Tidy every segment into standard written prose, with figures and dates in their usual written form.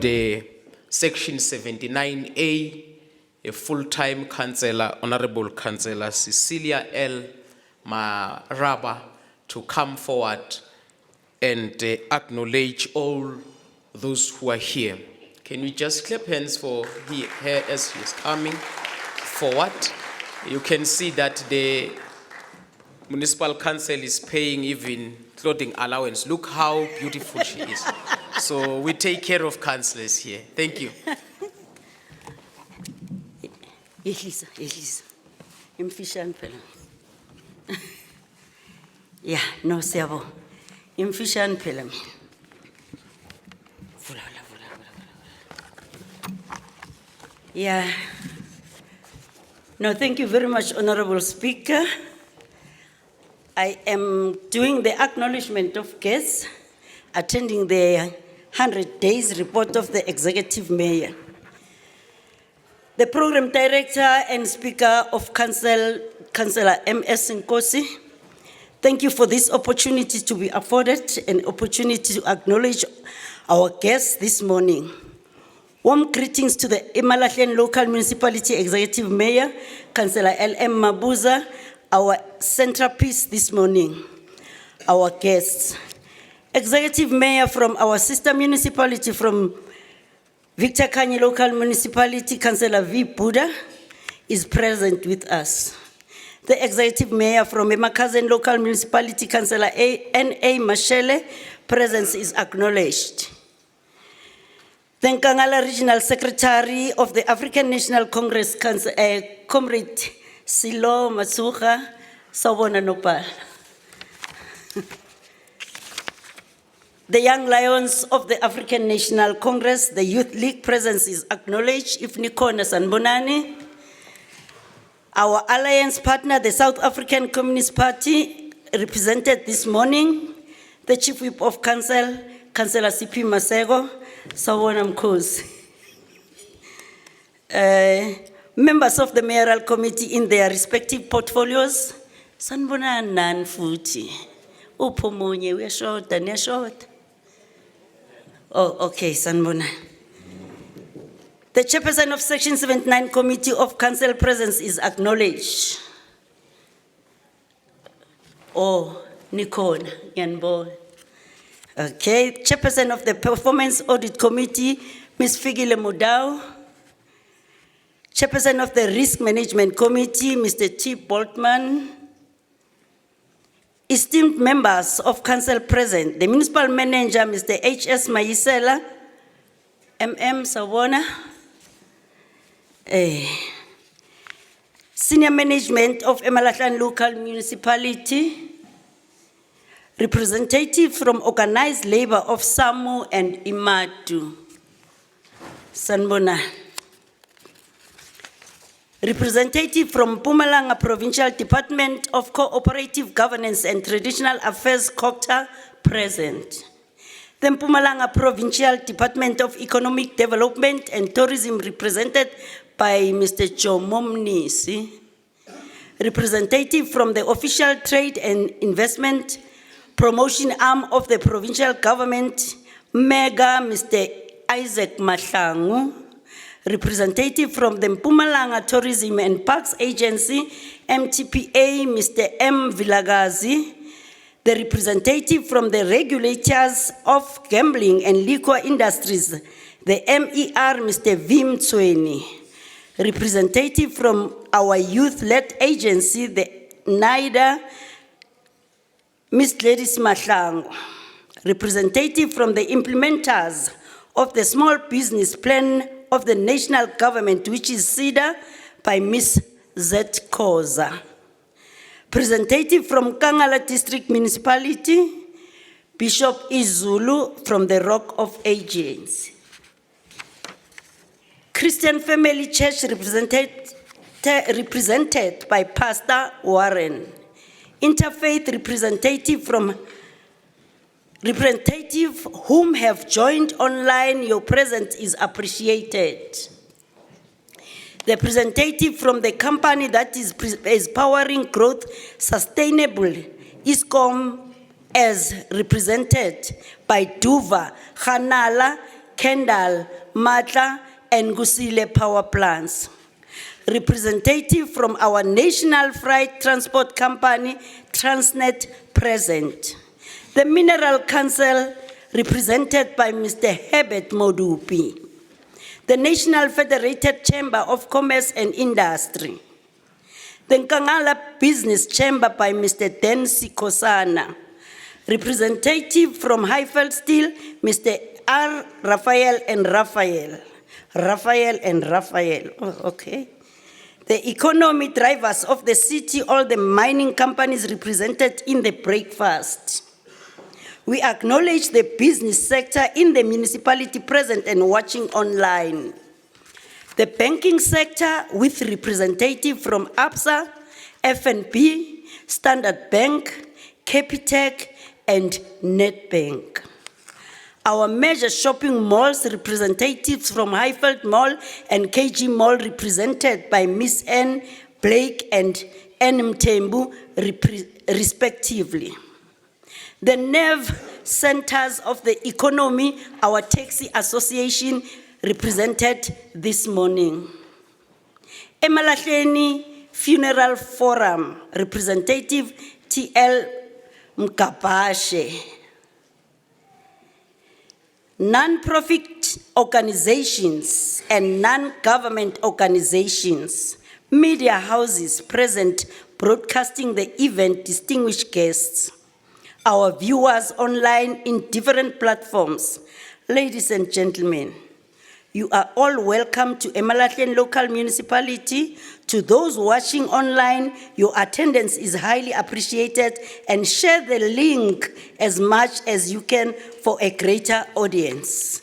the Section 79A, a full-time councillor, Honorable Councillor Cecilia L. Maraba, to come forward and acknowledge all those who are here. Can we just clap hands for her as she is coming forward? You can see that the Municipal Council is paying even clothing allowance. Look how beautiful she is. So we take care of councillors here. Thank you. Yehlisa. Imfishane phela. Yeah, no siyabo. Imfishane phela mina. Vula. Yeah. No, thank you very much, Honorable Speaker. I am doing the acknowledgement of guests attending the 100 days report of the Executive Mayor. The Program Director and Speaker of Council, Councillor M.S. Nkosi, thank you for this opportunity to be afforded, an opportunity to acknowledge our guests this morning. Warm greetings to the Emalahleni Local Municipality Executive Mayor, Councillor L.M. Mabuza, our centerpiece this morning, our guests. Executive Mayor from our sister municipality from Victor Kanye Local Municipality, Councillor V. Buddha, is present with us. The Executive Mayor from Emalahleni Local Municipality, Councillor N.A. Mashele, presence is acknowledged. The Nkangala Regional Secretary of the African National Congress, Comrade Silo Matsuga, Sawona Nopal. The Young Lions of the African National Congress, the Youth League presence is acknowledged. If Nikona Sanbonani, our alliance partner, the South African Communist Party, represented this morning, the Chief Whip of Council, Councillor C.P. Masego, Sawona Mkhosi. Members of the mayoral committee in their respective portfolios, Sanbona Nan Futi, Upomonye, we are short and we are short. Oh, okay, Sanbona. The chairperson of Section 79 Committee of Council presence is acknowledged. Oh, Nikona, Yanbo. Okay, chairperson of the Performance Audit Committee, Ms. Figile Mudau. Chairperson of the Risk Management Committee, Mr. T. Boltman. Esteemed members of council present, the municipal manager, Mr. H.S. Mayisela, M.M. Sawona, senior management of Emalahleni Local Municipality, representative from organized labor of SAMU and Imadu, Sanbona. Representative from Mpumalanga Provincial Department of Cooperative Governance and Traditional Affairs, COCTA, present. The Mpumalanga Provincial Department of Economic Development and Tourism, represented by Mr. Joe Momnisi. Representative from the Official Trade and Investment Promotion Arm of the Provincial Government, Mega Mr. Isaac Mahlangu. Representative from the Mpumalanga Tourism and Parks Agency, MTPA, Mr. M. Vilagazi. The representative from the regulators of gambling and liquor industries, the MER, Mr. Vim Tsweni. Representative from our youth-led agency, the NIDA, Ms. Gladys Mahlangu. Representative from the implementers of the Small Business Plan of the national government, which is SIDA, by Ms. Z. Koza. Representative from Kangala District Municipality, Bishop Izulu from the Rock of Ages. Christian Family Church represented by Pastor Warren. Interfaith representative whom have joined online, your presence is appreciated. The representative from the company that is powering growth sustainable, ISCOM, as represented by Duva, Hanala, Kendall, Matla, and Gusile power plants. Representative from our national freight transport company, Transnet, present. The Mineral Council, represented by Mr. Herbert Modupi. The National Federated Chamber of Commerce and Industry. The Nkangala Business Chamber by Mr. Dan Sikosana. Representative from Highfield Steel, Mr. R. Raphael and Raphael. Oh, okay. The economy drivers of the city, all the mining companies represented in the breakfast. We acknowledge the business sector in the municipality present and watching online. The banking sector with representative from ABSA, FNB, Standard Bank, Capitec, and Nedbank. Our major shopping malls, representatives from Highfield Mall and KG Mall, represented by Ms. N. Blake and N. Mtembu, respectively. The nerve centers of the economy, our taxi association, represented this morning. Emalahleni Funeral Forum, representative TL Mkapashe. Non-profit organizations and non-government organizations, media houses present broadcasting the event, distinguished guests, our viewers online in different platforms. Ladies and gentlemen, you are all welcome to Emalahleni Local Municipality. To those watching online, your attendance is highly appreciated, and share the link as much as you can for a greater audience.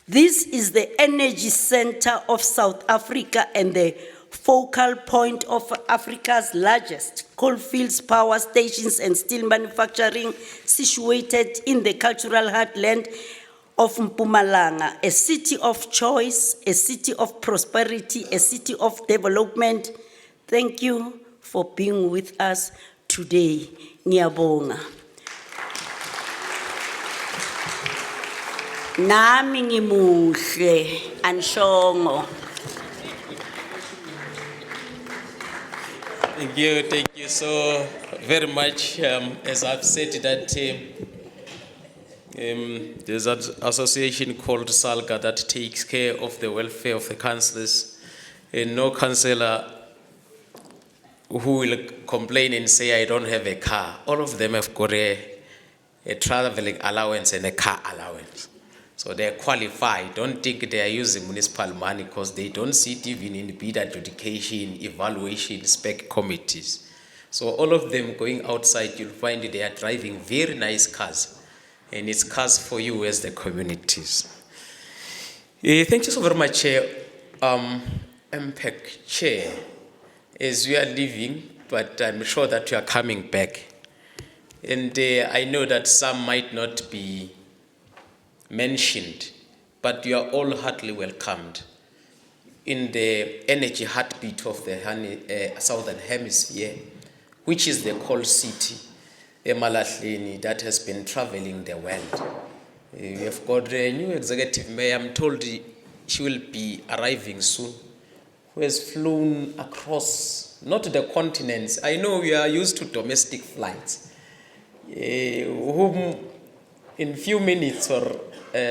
This is the energy center of South Africa and the focal point of Africa's largest coalfields, power stations, and steel manufacturing, situated in the cultural heartland of Mpumalanga, a city of choice, a city of prosperity, a city of development. Thank you for being with us today. Ngiyabonga. Nami ngimuhle anshongo. Thank you so very much. As I've said that there's an association called SALGA that takes care of the welfare of the councillors. And no councillor who will complain and say, I don't have a car. All of them have got a traveling allowance and a car allowance. So they're qualified. Don't think they are using municipal money, because they don't sit even in bid adjudication, evaluation, spec committees. So all of them going outside, you'll find they are driving very nice cars. And it's cars for you as the communities. Thank you so very much, MPEC Chair. As we are leaving, but I'm sure that you are coming back. And I know that some might not be mentioned, but you are all heartily welcomed in the energy heartbeat of the Southern Hemisphere, which is the coal city, Emalahleni, that has been traveling the world. We have got a new executive mayor. I'm told she will be arriving soon, who has flown across, not the continents. I know we are used to domestic flights, whom in few minutes or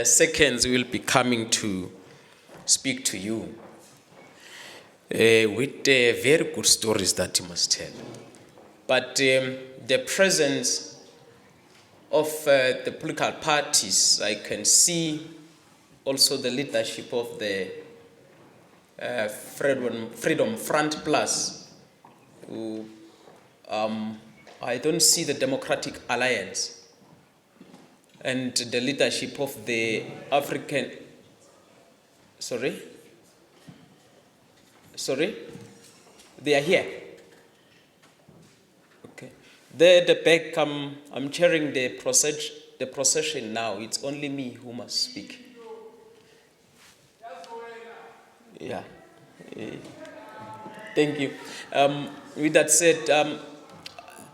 seconds will be coming to speak to you with very good stories that you must tell. But the presence of the political parties, I can see also the leadership of the Freedom Front Plus, who, I don't see the Democratic Alliance, and the leadership of the African, sorry, they are here. Okay, there at the back, I'm chairing the procession now. It's only me who must speak. Yeah. Thank you. With that said,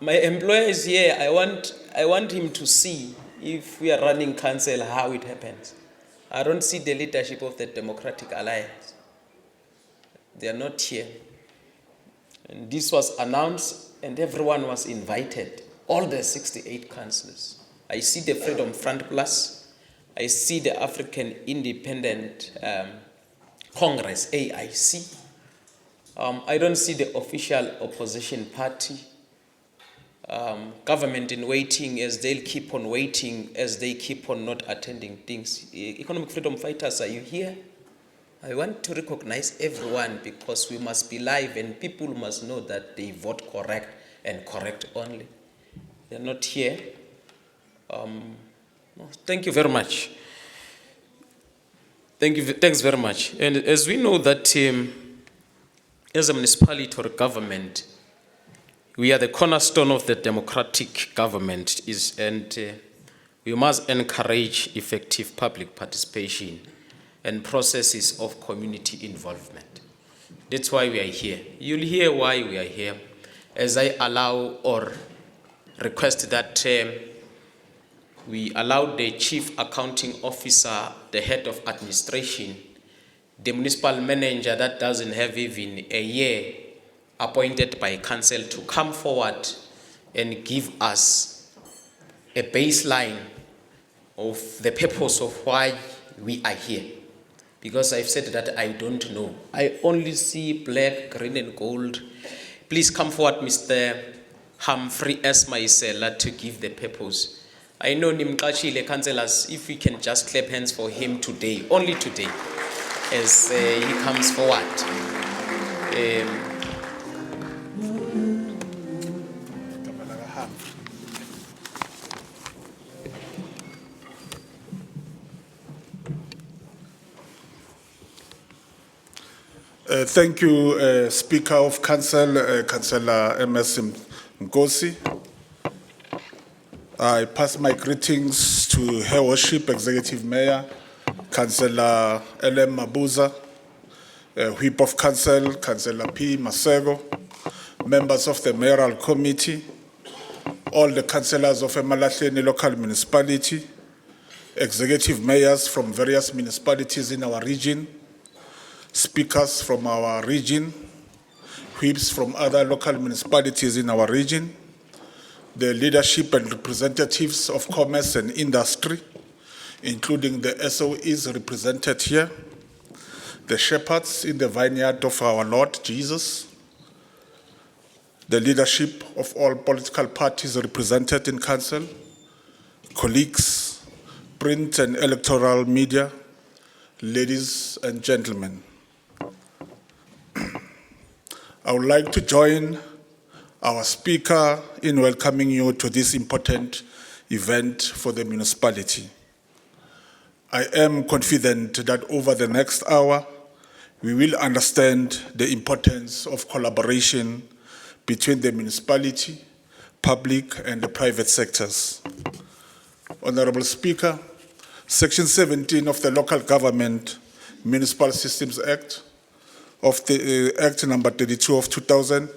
my employer is here. I want him to see if we are running council, how it happens. I don't see the leadership of the Democratic Alliance. They are not here. And this was announced and everyone was invited, all the 68 councillors. I see the Freedom Front Plus, I see the African Independent Congress, AIC. I don't see the official opposition party. Government in waiting, as they'll keep on waiting, as they keep on not attending things. Economic freedom fighters, are you here? I want to recognize everyone because we must be live and people must know that they vote correct and correct only. They're not here. Thank you very much. Thanks very much. And as we know that as a municipality or government, we are the cornerstone of the democratic government, and we must encourage effective public participation and processes of community involvement. That's why we are here. You'll hear why we are here as I allow or request that we allow the chief accounting officer, the head of administration, the municipal manager that doesn't have even a year appointed by council to come forward and give us a baseline of the purpose of why we are here. Because I've said that I don't know. I only see black, green and gold. Please come forward, Mr. Humphrey S. Maisela, to give the purpose. I know Nimkachile councillors, if we can just clap hands for him today, only today, as he comes forward. Thank you, Speaker of Council, Councillor MS Mkosi. I pass my greetings to Her Worship, Executive Mayor, Councillor LM Mabuza, Whip of Council, Councillor P. Masego, members of the Mayoral Committee, all the councillors of Emalahleni local municipality, executive mayors from various municipalities in our region, speakers from our region, whips from other local municipalities in our region, the leadership and representatives of commerce and industry, including the SOEs represented here, the shepherds in the vineyard of our Lord Jesus, the leadership of all political parties represented in council, colleagues, print and electoral media, ladies and gentlemen. I would like to join our speaker in welcoming you to this important event for the municipality. I am confident that over the next hour, we will understand the importance of collaboration between the municipality, public, and the private sectors. Honorable Speaker, Section 17 of the Local Government Municipal Systems Act of the Act number 32 of 2000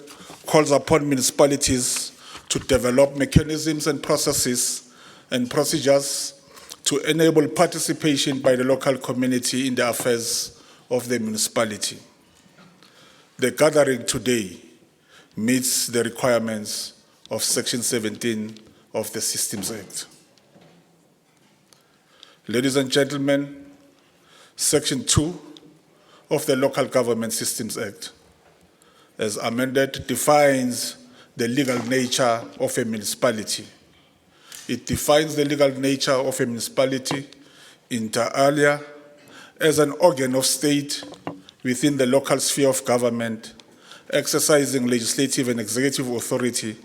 calls upon municipalities to develop mechanisms and processes and procedures to enable participation by the local community in the affairs of the municipality. The gathering today meets the requirements of Section 17 of the Systems Act. Ladies and gentlemen, Section 2 of the Local Government Systems Act, as amended, defines the legal nature of a municipality. It defines the legal nature of a municipality inter alia as an organ of state within the local sphere of government, exercising legislative and executive authority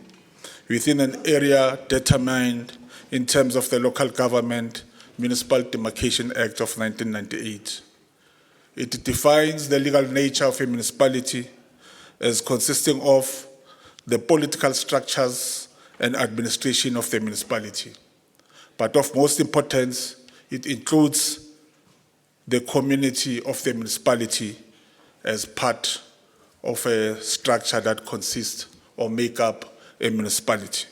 within an area determined in terms of the Local Government Municipal Demarcation Act of 1998. It defines the legal nature of a municipality as consisting of the political structures and administration of the municipality. But of most importance, it includes the community of the municipality as part of a structure that consists or make up a municipality.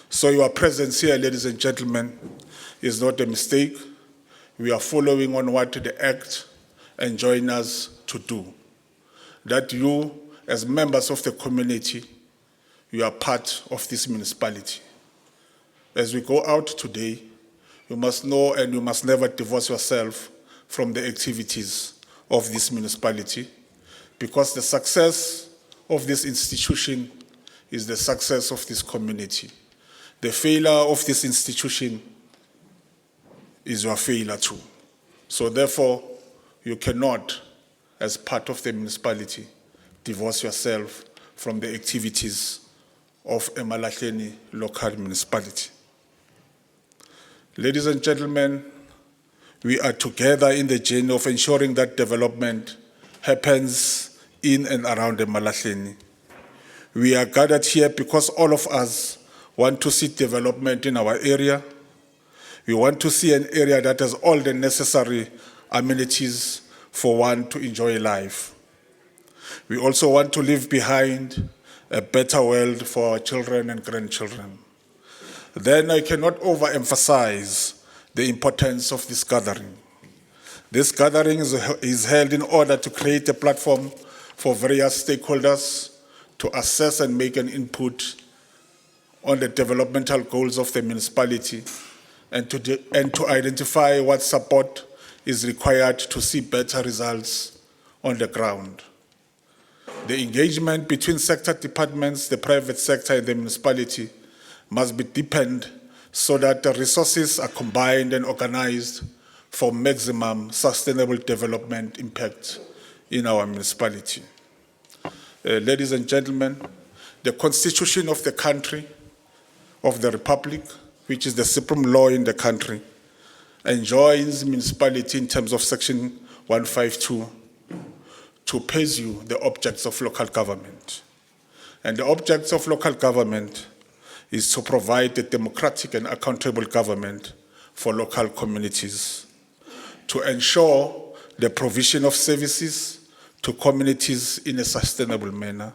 So your presence here, ladies and gentlemen, is not a mistake. we are following on what the Act enjoins us to do. That you, as members of the community, you are part of this municipality. As we go out today, you must know and you must never divorce yourself from the activities of this municipality, because the success of this institution is the success of this community. The failure of this institution is your failure too. So therefore, you cannot, as part of the municipality, divorce yourself from the activities of Emalahleni local municipality. Ladies and gentlemen, we are together in the journey of ensuring that development happens in and around Emalahleni. We are gathered here because all of us want to see development in our area. We want to see an area that has all the necessary amenities for one to enjoy life. We also want to leave behind a better world for our children and grandchildren. Then I cannot overemphasize the importance of this gathering. This gathering is held in order to create a platform for various stakeholders to assess and make an input on the developmental goals of the municipality and to identify what support is required to see better results on the ground. The engagement between sector departments, the private sector, and the municipality must be deepened so that the resources are combined and organized for maximum sustainable development impact in our municipality. Ladies and gentlemen, the Constitution of the country, of the Republic, which is the supreme law in the country, enjoins municipality in terms of Section 152 to pursue the objects of local government. And the objects of local government is to provide a democratic and accountable government for local communities, to ensure the provision of services to communities in a sustainable manner,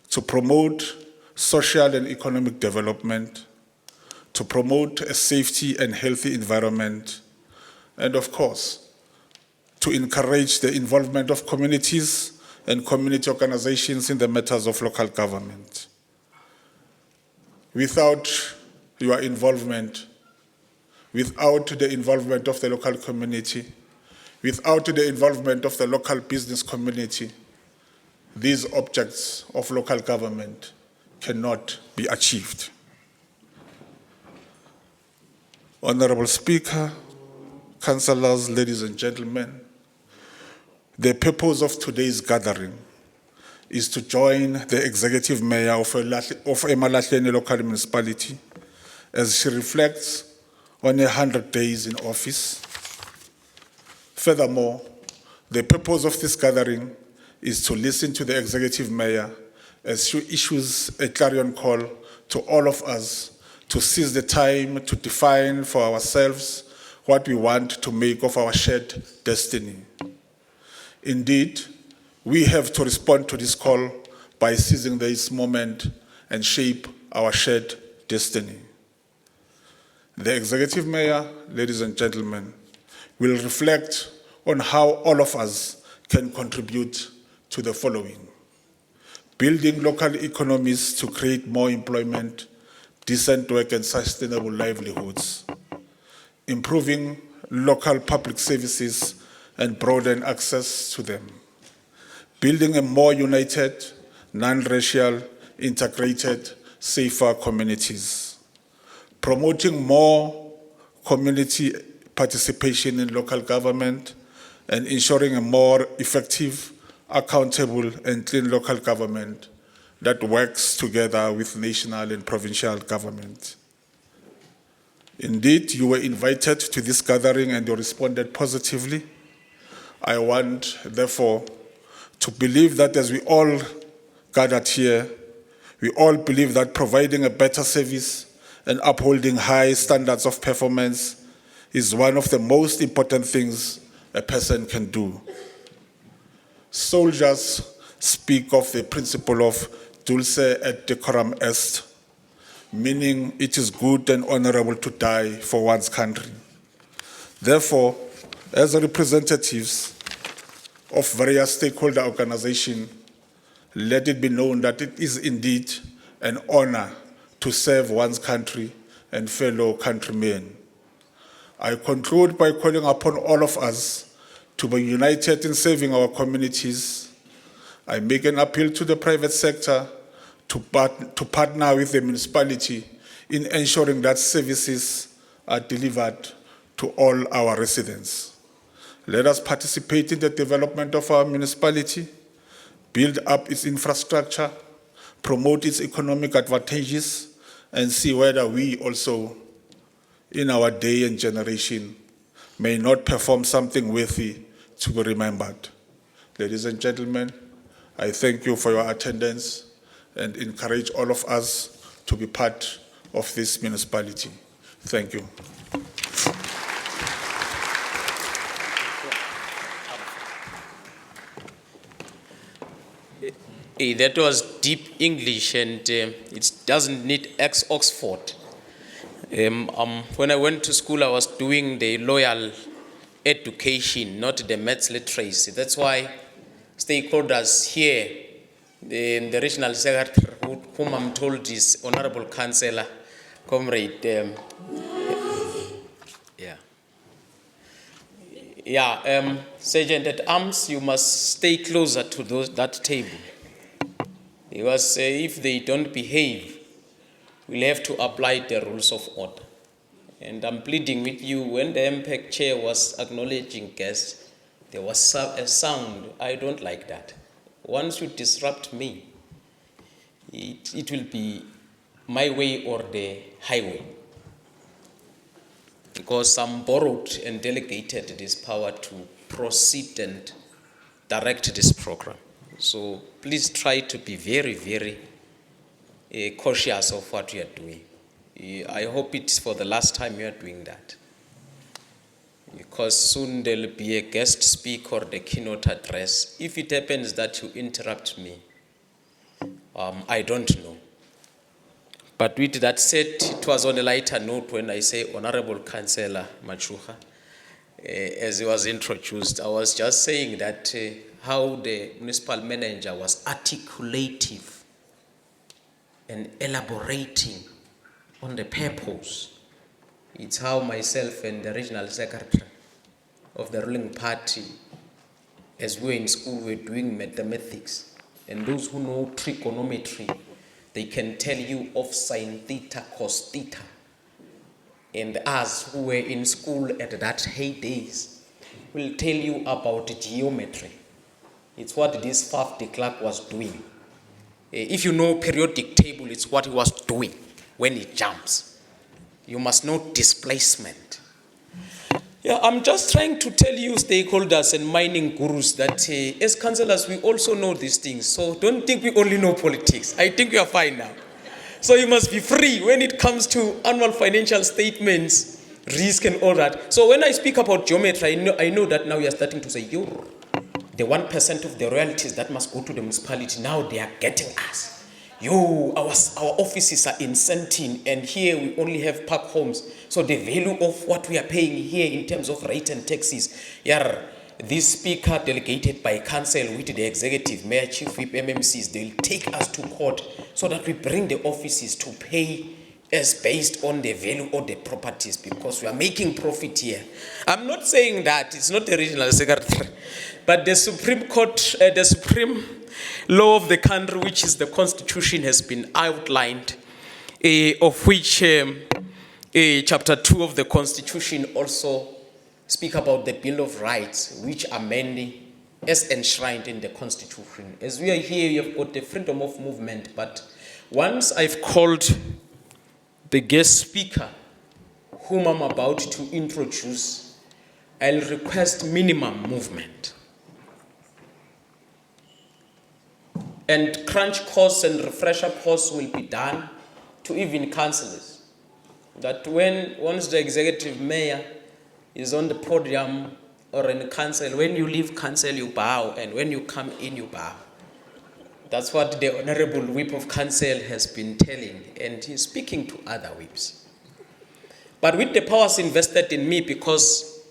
to promote social and economic development, to promote a safety and healthy environment, and of course, to encourage the involvement of communities and community organizations in the matters of local government. Without your involvement, without the involvement of the local community, without the involvement of the local business community, these objects of local government cannot be achieved. Honorable Speaker, councillors, ladies and gentlemen, the purpose of today's gathering is to join the executive mayor of Emalahleni local municipality as she reflects on 100 days in office. Furthermore, the purpose of this gathering is to listen to the executive mayor as she issues a clarion call to all of us to seize the time to define for ourselves what we want to make of our shared destiny. Indeed, we have to respond to this call by seizing this moment and shape our shared destiny. The executive mayor, ladies and gentlemen, will reflect on how all of us can contribute to the following: building local economies to create more employment, decent work and sustainable livelihoods, improving local public services and broaden access to them, building a more united, non-racial, integrated, safer communities, promoting more community participation in local government, and ensuring a more effective, accountable, and clean local government that works together with national and provincial government. Indeed, you were invited to this gathering and you responded positively. I want, therefore, to believe that as we all gathered here, we all believe that providing a better service and upholding high standards of performance is one of the most important things a person can do. Soldiers speak of the principle of dulce et decorum est, meaning it is good and honorable to die for one's country. Therefore, as representatives of various stakeholder organizations, let it be known that it is indeed an honor to serve one's country and fellow countrymen. I conclude by calling upon all of us to be united in serving our communities. I make an appeal to the private sector to partner with the municipality in ensuring that services are delivered to all our residents. Let us participate in the development of our municipality, build up its infrastructure, promote its economic advantages, and see whether we also, in our day and generation, may not perform something worthy to be remembered. Ladies and gentlemen, I thank you for your attendance and encourage all of us to be part of this municipality. Thank you. That was deep English, and it doesn't need Oxford. When I went to school, I was doing the loyal education, not the maths literacy. That's why stakeholders here, the regional secretary, whom I'm told is Honorable Councillor, Comrade, Sergeant at Arms, you must stay closer to that table. Because if they don't behave, we'll have to apply the rules of order. And I'm pleading with you, when the MPEC chair was acknowledging guests, there was a sound. I don't like that. Once you disrupt me, it will be my way or the highway. Because I'm borrowed and delegated this power to proceed and direct this program. So please try to be very, very cautious of what you are doing. I hope it's for the last time you are doing that. Because soon there will be a guest speaker or the keynote address. If it happens that you interrupt me, I don't know. But with that said, it was on a lighter note when I say Honorable Councillor Machuha, as he was introduced. I was just saying that how the municipal manager was articulative and elaborating on the purpose. It's how myself and the regional secretary of the ruling party, as we were in school, were doing mathematics. And those who know trigonometry, they can tell you of sine theta, cos theta. And us who were in school at that heydays will tell you about geometry. It's what this Faf de Klerk was doing. If you know periodic table, it's what he was doing when it jumps. You must know displacement. Yeah, I'm just trying to tell you stakeholders and mining gurus that as councillors, we also know these things. So don't think we only know politics. I think we are fine now. So you must be free when it comes to annual financial statements, risk and all that. So when I speak about geometry, I know that now you are starting to say, the 1% of the royalties that must go to the municipality, now they are getting us. Our offices are in Sentin, and here we only have park homes. So the value of what we are paying here in terms of rate and taxes, this speaker delegated by council with the executive, mayor, chief whip, MMCs, they'll take us to court so that we bring the offices to pay as based on the value of the properties, because we are making profit here. I'm not saying that, it's not the regional secretary, but the Supreme Court, the Supreme law of the country, which is the Constitution, has been outlined, of which Chapter 2 of the Constitution also speak about the Bill of Rights, which are mainly as enshrined in the Constitution. As we are here, you have got the freedom of movement, but once I've called the guest speaker, whom I'm about to introduce, I'll request minimum movement. And crunch course and refresher course will be done to even councillors. That once the executive mayor is on the podium or in the council, when you leave council, you bow, and when you come in, you bow. That's what the Honorable Whip of Council has been telling, and he's speaking to other whips. But with the powers invested in me, because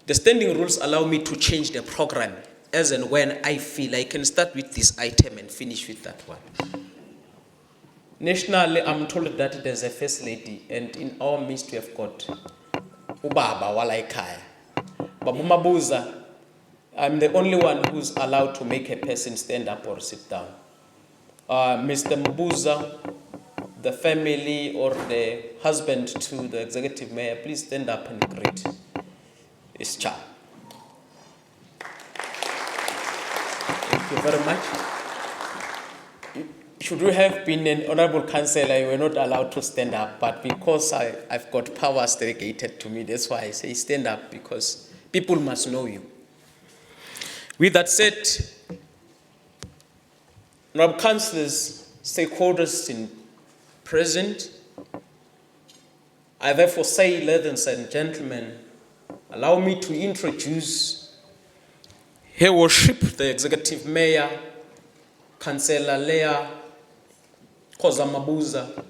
The standing rules allow me to change the program as and when I feel. I can start with this item and finish with that one. Nationally, I'm told that there's a first lady, and in our midst we have got Ubaba Walaikaya. Babu Mabuza, I'm the only one who's allowed to make a person stand up or sit down. Mr. Mabuza, the family or the husband to the executive mayor, please stand up and greet his child. Thank you very much. Should you have been an honorable councillor, you were not allowed to stand up, but because I've got powers delegated to me, that's why I say stand up, because people must know you. With that said, honorable councillors, stakeholders in present, I therefore say, ladies and gentlemen, allow me to introduce Her Worship, the Executive Mayor, Councillor Leah Koza Mabuza,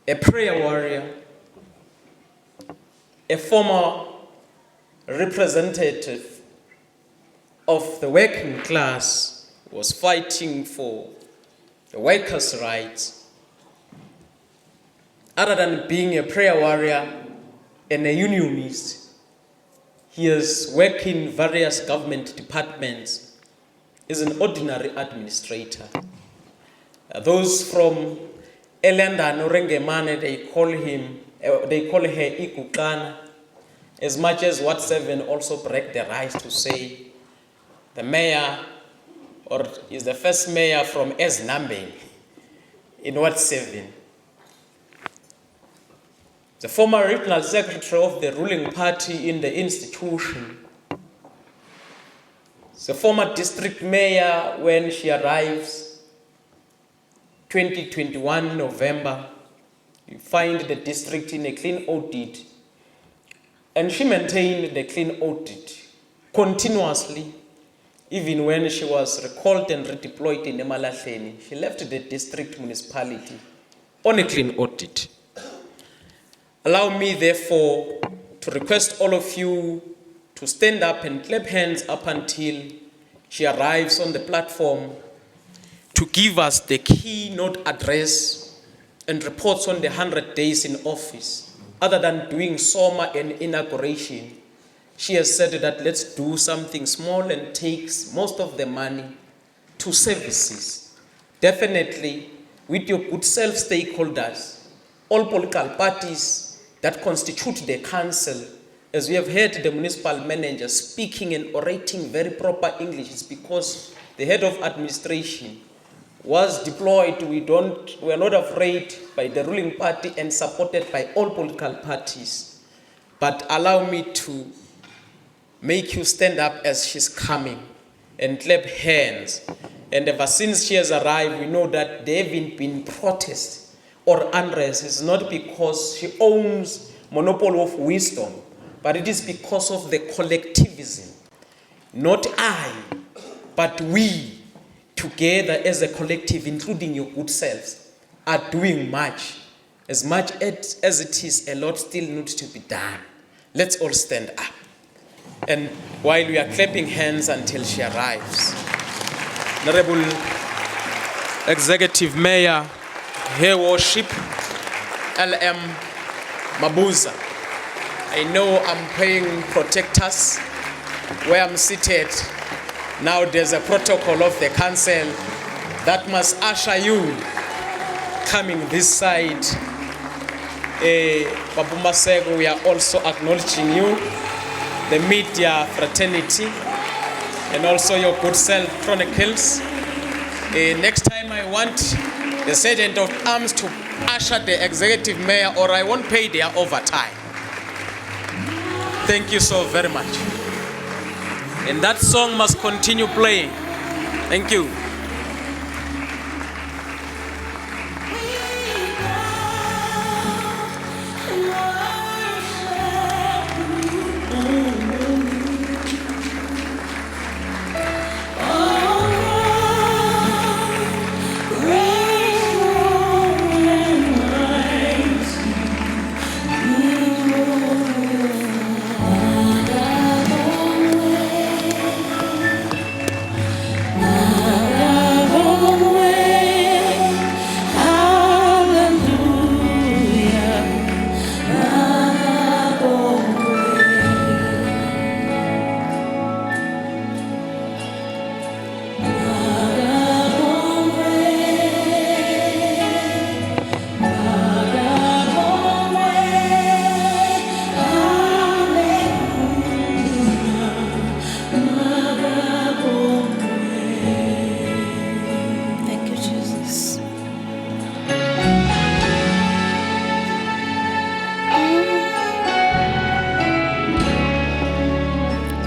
a prayer warrior, a former representative of the working class, was fighting for the workers' rights. Other than being a prayer warrior and a unionist, he has worked in various government departments as an ordinary administrator. Those from Elenda Norengemane, they call her Ikukana, as much as Ward 7 also break the right to say the mayor or is the first mayor from Eznambeni in Ward 7. The former regional secretary of the ruling party in the institution. The former district mayor when she arrives, 2021 November, you find the district in a clean audit. And she maintained the clean audit continuously, even when she was recalled and redeployed in Emalahleni. She left the district municipality on a clean audit. Allow me, therefore, to request all of you to stand up and clap hands up until she arrives on the platform to give us the keynote address and reports on the 100 days in office. Other than doing SOMA and inauguration, she has said that let's do something small and takes most of the money to services. Definitely, with your good self stakeholders, all political parties that constitute the council, as we have heard the municipal manager speaking and orating very proper English, it's because the head of administration was deployed. We are not afraid by the ruling party and supported by all political parties. But allow me to make you stand up as she's coming and clap hands. And ever since she has arrived, we know that there haven't been protests or unrest. It's not because she owns monopoly of wisdom, but it is because of the collectivism. Not I, but we, together as a collective, including your good selves, are doing much. As much as it is, a lot still needs to be done. Let's all stand up. And while we are clapping hands until she arrives, Honorable Executive Mayor, Her Worship, LM Mabuza, I know I'm paying protectors where I'm seated. Now there's a protocol of the council that must usher you coming this side. Babu Masego, we are also acknowledging you, the media fraternity, and also your good self chronicles. Next time I want the sergeant of arms to usher the executive mayor, or I won't pay their overtime. Thank you so very much. And that song must continue playing. Thank you.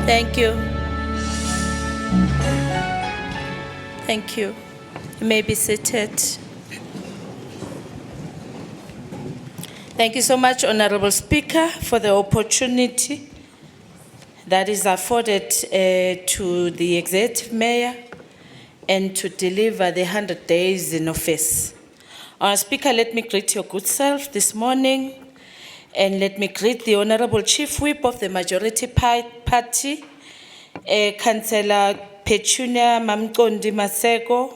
Thank you. Thank you. You may be seated. Thank you so much, Honorable Speaker, for the opportunity that is afforded to the Executive Mayor and to deliver the 100 days in office. Honourable Speaker, let me greet your good self this morning, and let me greet the Honourable Chief Whip of the Majority Party, Councillor Petunia Mamkondi Maseko,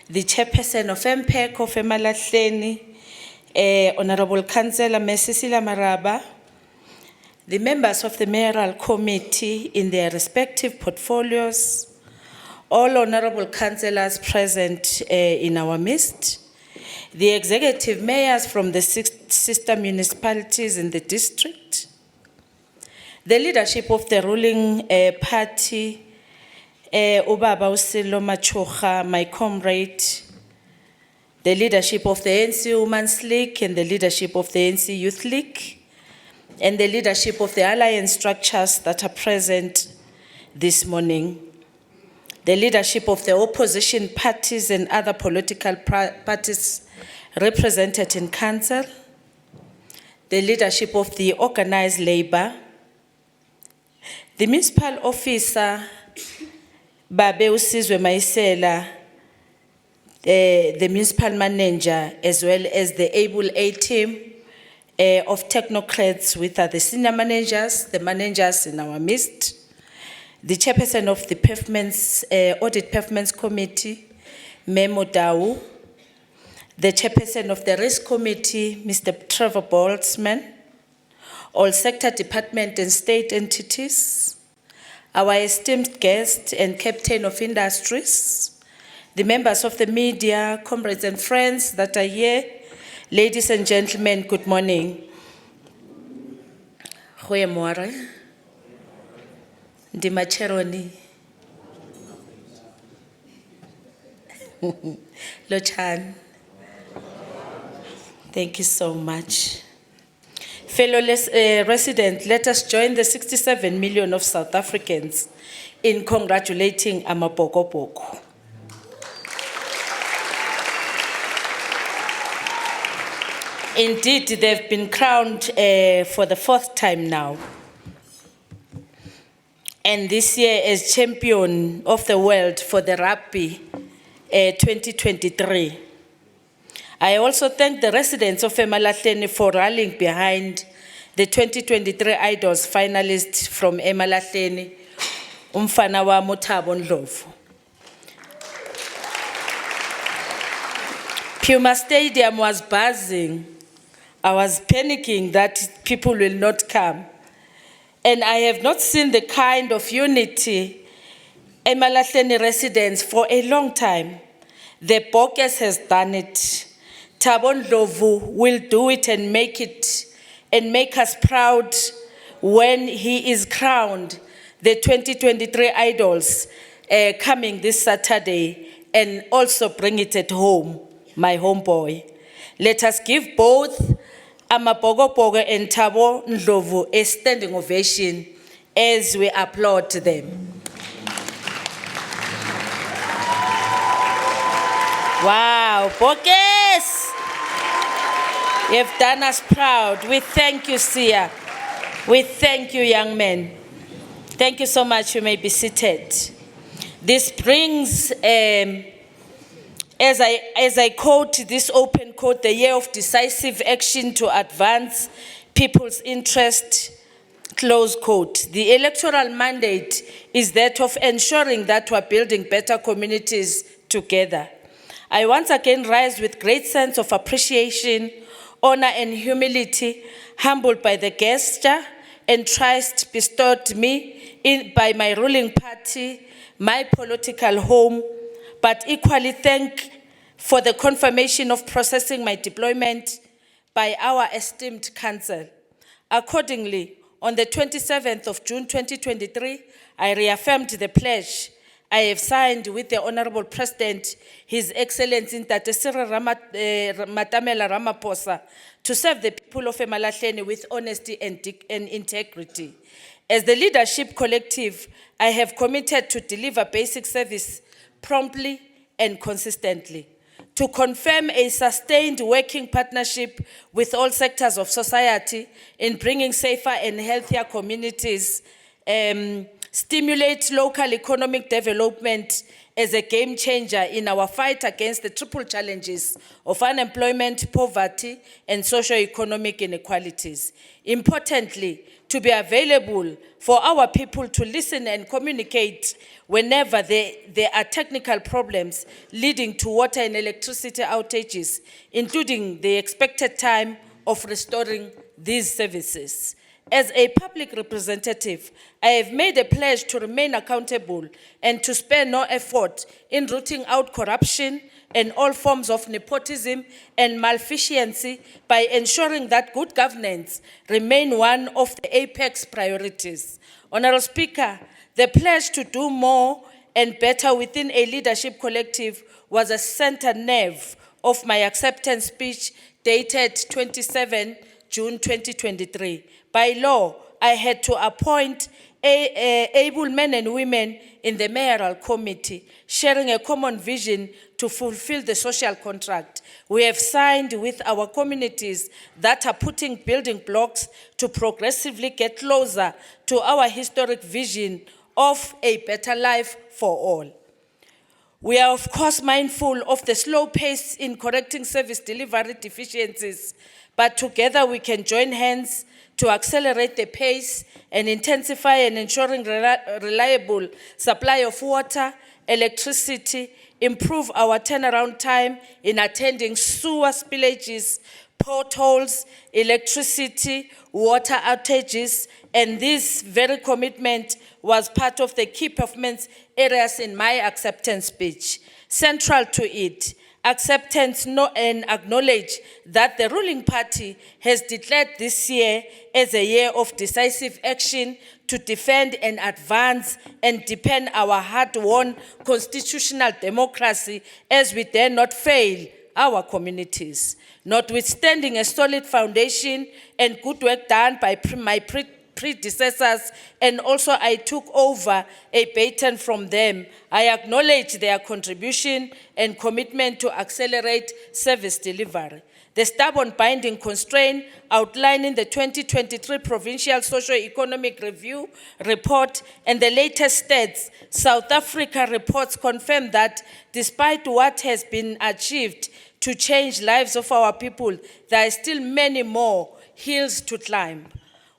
the Chairperson of MPEC of Emalahleni, Honourable Councillor Cecilia Maraba, the members of the Mayoral Committee in their respective portfolios, all honourable councillors present in our midst, the executive mayors from the 6 sister municipalities in the district, the leadership of the ruling party, Ubaba Usilo Machocha, my comrade, the leadership of the ANC Women's League and the leadership of the ANC Youth League, and the leadership of the alliance structures that are present this morning, the leadership of the opposition parties and other political parties represented in council, the leadership of the organized labor, the municipal officer, Babe Usizwe Maisela, the municipal manager, as well as the able A team of technocrats, with the senior managers, the managers in our midst, the chairperson of the pavements, Audit Pavements Committee, Memo Dau, the chairperson of the Risk Committee, Mr. Trevor Boltzmann, all sector department and state entities, our esteemed guest and captain of industries, the members of the media, comrades and friends that are here, ladies and gentlemen, good morning. Goeiemorgen. Ndimacheroni. Lochan. Thank you so much. Fellow residents, let us join the 67 million of South Africans in congratulating Amabokoboko. Indeed, they've been crowned for the 4th time now. And this year as champion of the world for the rugby 2023. I also thank the residents of Emalahleni for rallying behind the 2023 Idols finalist from Emalahleni, Umfana wa Mothabo Ndlovu. Puma Stadium was buzzing. I was panicking that people will not come. And I have not seen the kind of unity Emalahleni residents for a long time. The Bokes has done it. Thabo Ndlovu will do it and make us proud when he is crowned the 2023 Idols coming this Saturday, and also bring it at home, my homeboy. Let us give both Amabogobogo and Thabo Ndlovu a standing ovation as we applaud them. Wow, Bokes! You've done us proud. We thank you, Sia. We thank you, young men. Thank you so much. You may be seated. This brings, as I quote this open quote, the year of decisive action to advance people's interest, close quote. The electoral mandate is that of ensuring that we're building better communities together. I once again rise with great sense of appreciation, honor and humility, humbled by the gesture and trust bestowed me by my ruling party, my political home, but equally thank for the confirmation of processing my deployment by our esteemed council. Accordingly, on the 27th of June 2023, I reaffirmed the pledge I have signed with the Honorable President, His Excellency Ntate Cyril Matamela Ramaphosa, to serve the people of Emalahleni with honesty and integrity. As the leadership collective, I have committed to deliver basic service promptly and consistently, to confirm a sustained working partnership with all sectors of society in bringing safer and healthier communities, stimulate local economic development as a game changer in our fight against the triple challenges of unemployment, poverty, and socio-economic inequalities. Importantly, to be available for our people to listen and communicate whenever there are technical problems leading to water and electricity outages, including the expected time of restoring these services. As a public representative, I have made a pledge to remain accountable and to spare no effort in rooting out corruption and all forms of nepotism and malfeasance by ensuring that good governance remain one of the apex priorities. Honorable Speaker, the pledge to do more and better within a leadership collective was a center nerve of my acceptance speech dated 27 June 2023. By law, I had to appoint able men and women in the mayoral committee, sharing a common vision to fulfill the social contract. We have signed with our communities that are putting building blocks to progressively get closer to our historic vision of a better life for all. We are of course mindful of the slow pace in correcting service delivery deficiencies, but together we can join hands to accelerate the pace and intensify and ensuring reliable supply of water, electricity, improve our turnaround time in attending sewer spillages, potholes, electricity, water outages, and this very commitment was part of the key performance areas in my acceptance speech. Central to it, acceptance and acknowledge that the ruling party has declared this year as a year of decisive action to defend and advance and deepen our hard-won constitutional democracy as we dare not fail our communities. Notwithstanding a solid foundation and good work done by my predecessors, and also I took over a baton from them, I acknowledge their contribution and commitment to accelerate service delivery. The stubborn binding constraint outlined in the 2023 Provincial Socio-Economic Review report and the latest stats South Africa reports confirm that despite what has been achieved to change lives of our people, there are still many more hills to climb.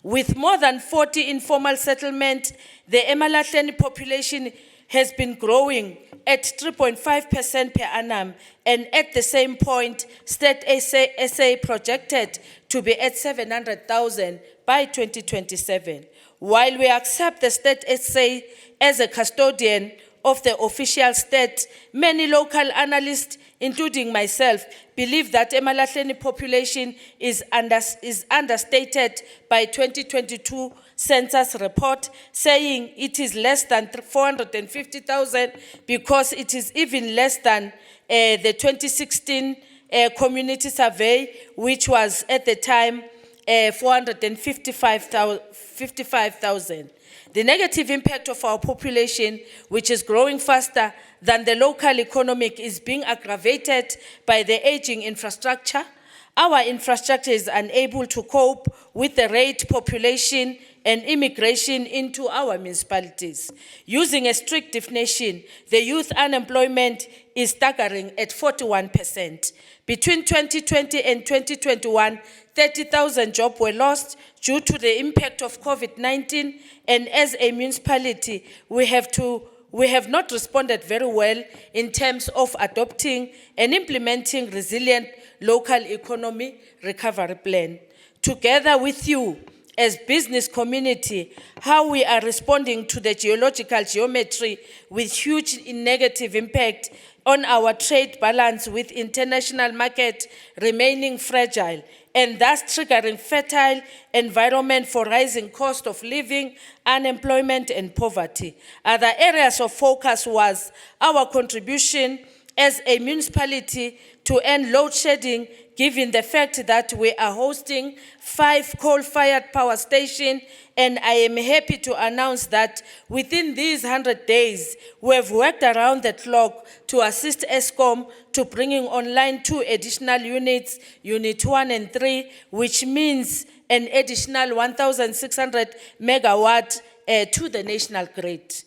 With more than 40 informal settlements, the Emalahleni population has been growing at 3.5% per annum, and at the same point, State SA projected to be at 700,000 by 2027. While we accept the State SA as a custodian of the official state, many local analysts, including myself, believe that Emalahleni population is understated by 2022 census report, saying it is less than 450,000 because it is even less than the 2016 community survey, which was at the time 455,000. The negative impact of our population, which is growing faster than the local economic, is being aggravated by the aging infrastructure. Our infrastructure is unable to cope with the rate population and immigration into our municipalities. Using a strict definition, the youth unemployment is staggering at 41%. Between 2020 and 2021, 30,000 jobs were lost due to the impact of COVID-19, and as a municipality, we have not responded very well in terms of adopting and implementing resilient local economy recovery plan. Together with you, as business community, how we are responding to the geological geometry with huge negative impact on our trade balance with international market remaining fragile and thus triggering fertile environment for rising cost of living, unemployment, and poverty. Other areas of focus was our contribution as a municipality to end load shedding, given the fact that we are hosting 5 coal-fired power stations, and I am happy to announce that within these 100 days, we have worked around the clock to assist ESCOM to bringing online 2 additional units, Unit 1 and 3, which means an additional 1,600 megawatt to the national grid.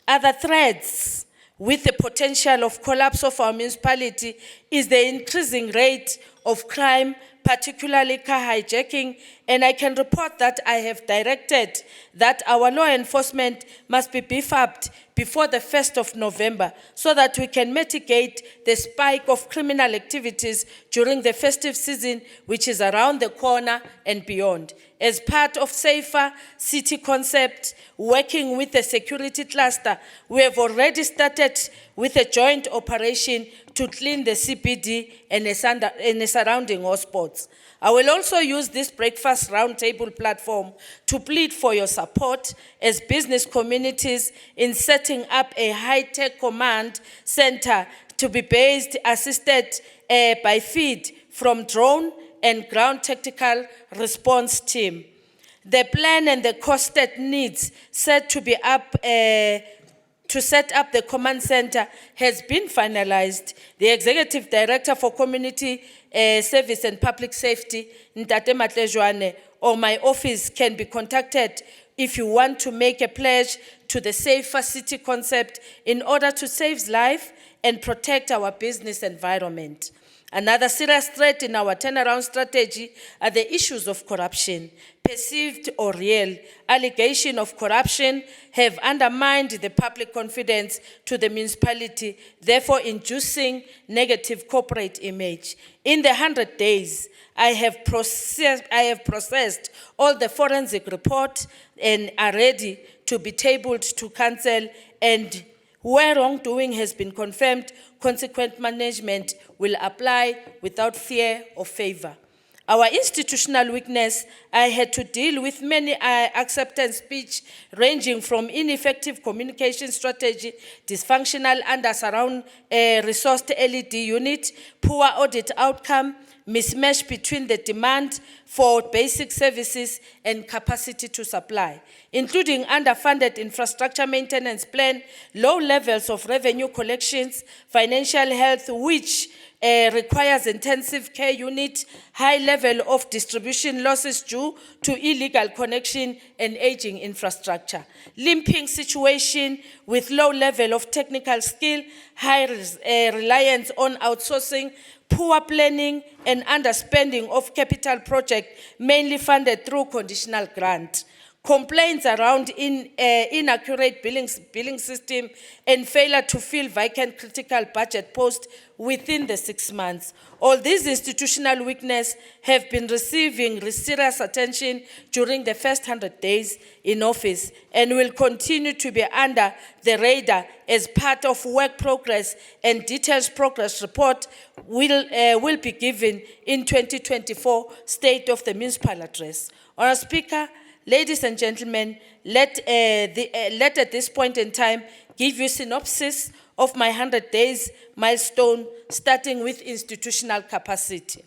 Other threats with the potential of collapse of our municipality is the increasing rate of crime, particularly car hijacking, and I can report that I have directed that our law enforcement must be beefed up before the 1st of November so that we can mitigate the spike of criminal activities during the festive season, which is around the corner and beyond. As part of Safer City concept, working with the security cluster, we have already started with a joint operation to clean the CBD and the surrounding hotspots. I will also use this breakfast roundtable platform to plead for your support as business communities in setting up a high-tech command center to be based, assisted by feed from drone and ground tactical response team. The plan and the costed needs set to be up to set up the command center has been finalized. The Executive Director for Community Service and Public Safety, Ntate Matlejwane, or my office can be contacted if you want to make a pledge to the Safer City concept in order to save life and protect our business environment. Another serious threat in our turnaround strategy are the issues of corruption. Perceived or real, allegation of corruption have undermined the public confidence to the municipality, therefore inducing negative corporate image. In the 100 days, I have processed all the forensic reports and are ready to be tabled to council, and where wrongdoing has been confirmed, consequent management will apply without fear or favor. Our institutional weakness, I had to deal with many acceptance speech ranging from ineffective communication strategy, dysfunctional under-surround resourced LED unit, poor audit outcome, mismatch between the demand for basic services and capacity to supply, including underfunded infrastructure maintenance plan, low levels of revenue collections, financial health, which requires intensive care unit, high level of distribution losses due to illegal connection and aging infrastructure, limping situation with low level of technical skill, high reliance on outsourcing, poor planning and underspending of capital project mainly funded through conditional grant. Complaints around inaccurate billing system and failure to fill vacant critical budget posts within the 6 months. All these institutional weaknesses have been receiving serious attention during the first 100 days in office and will continue to be under the radar as part of work progress, and detailed progress report will be given in 2024 State of the Municipal Address. Honourable Speaker, ladies and gentlemen, let at this point in time give you synopsis of my 100 days milestone, starting with institutional capacity,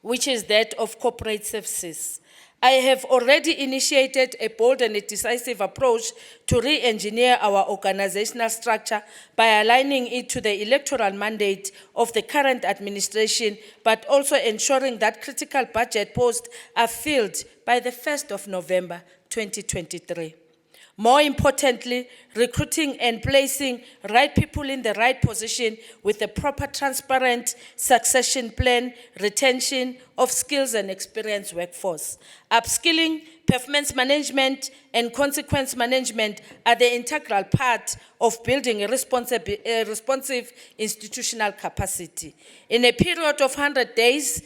which is that of corporate services. I have already initiated a bold and a decisive approach to re-engineer our organizational structure by aligning it to the electoral mandate of the current administration, but also ensuring that critical budget posts are filled by the 1st of November 2023. More importantly, recruiting and placing right people in the right position with a proper, transparent succession plan, retention of skills and experienced workforce. Upskilling, performance management, and consequence management are the integral part of building a responsive institutional capacity. In a period of 100 days,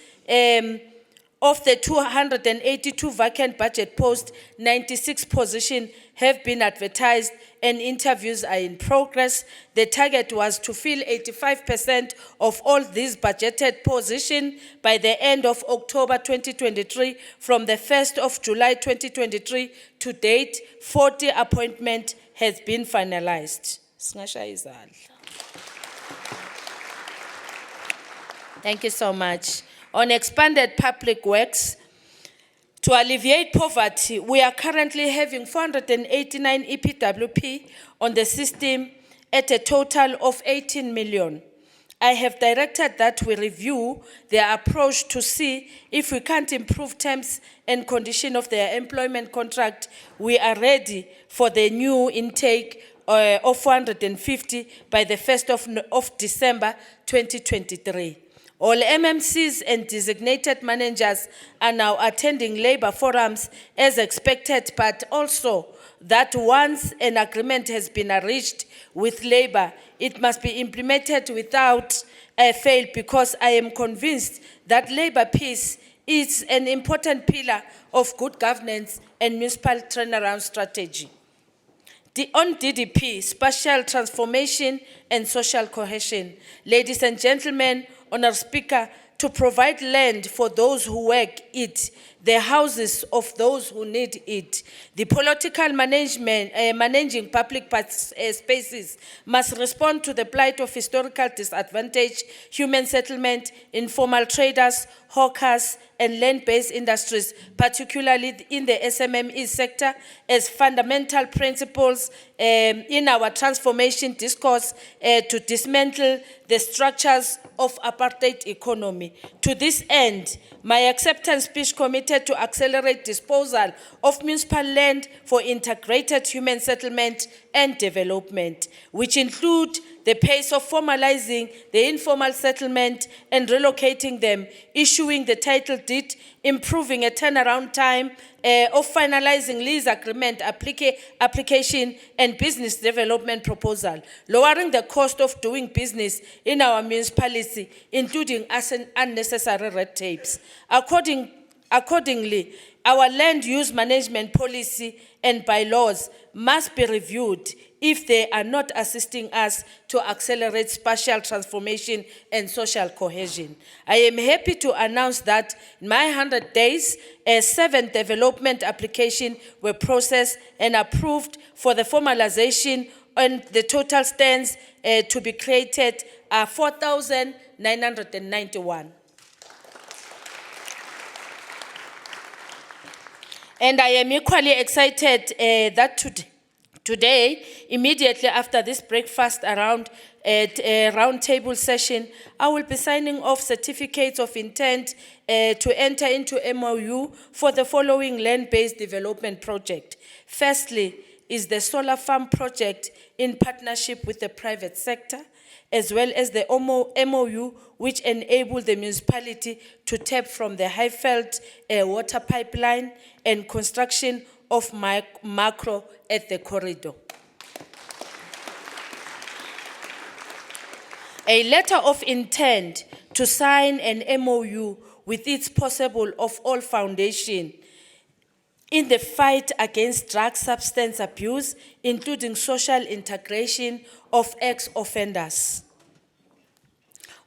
Of the 282 vacant budget posts, 96 positions have been advertised and interviews are in progress. The target was to fill 85% of all these budgeted positions by the end of October 2023. From the 1st of July 2023 to date, 40 appointment has been finalized. Singashaya izandla. Thank you so much. On expanded public works, to alleviate poverty, we are currently having 489 EPWP on the system at a total of 18 million. I have directed that we review their approach to see if we can't improve terms and condition of their employment contract. We are ready for the new intake of 450 by the 1st of December 2023. All MMCs and designated managers are now attending labor forums as expected, but also that once an agreement has been reached with labor, it must be implemented without fail, because I am convinced that labor peace is an important pillar of good governance and municipal turnaround strategy. On DDP, spatial transformation and social cohesion, ladies and gentlemen, Honourable Speaker, to provide land for those who work it, the houses of those who need it. The political management, managing public spaces must respond to the plight of historical disadvantage, human settlement, informal traders, hawkers, and land-based industries, particularly in the SMME sector, as fundamental principles in our transformation discourse to dismantle the structures of apartheid economy. To this end, my acceptance speech committed to accelerate disposal of municipal land for integrated human settlement and development, which include the pace of formalizing the informal settlement and relocating them, issuing the title deed, improving a turnaround time of finalizing lease agreement application and business development proposal, lowering the cost of doing business in our municipality, including unnecessary red tapes. Accordingly, our land use management policy and bylaws must be reviewed if they are not assisting us to accelerate spatial transformation and social cohesion. I am happy to announce that in my 100 days, 7 development applications were processed and approved for the formalization, and the total stands to be created 4,991. And I am equally excited that today, immediately after this breakfast round table session, I will be signing off certificates of intent to enter into MOU for the following land-based development project. Firstly, is the solar farm project in partnership with the private sector, as well as the MOU which enable the municipality to tap from the Highveld water pipeline and construction of macro at the corridor. A letter of intent to sign an MOU with its possible of all foundation in the fight against drug substance abuse, including social integration of ex-offenders.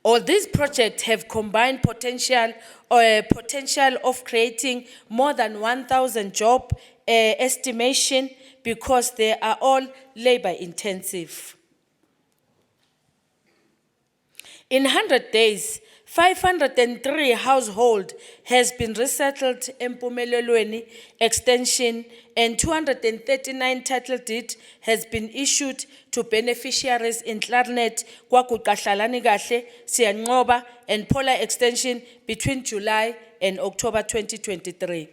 All these projects have combined potential of creating more than 1,000 job estimation, because they are all labor intensive. In 100 days, 503 households has been resettled in Emalahleni extension, and 239 title deed has been issued to beneficiaries in Clarinet, Kwakuqahlalani Kahle, Siyanqoba, and Pola extension between July and October 2023.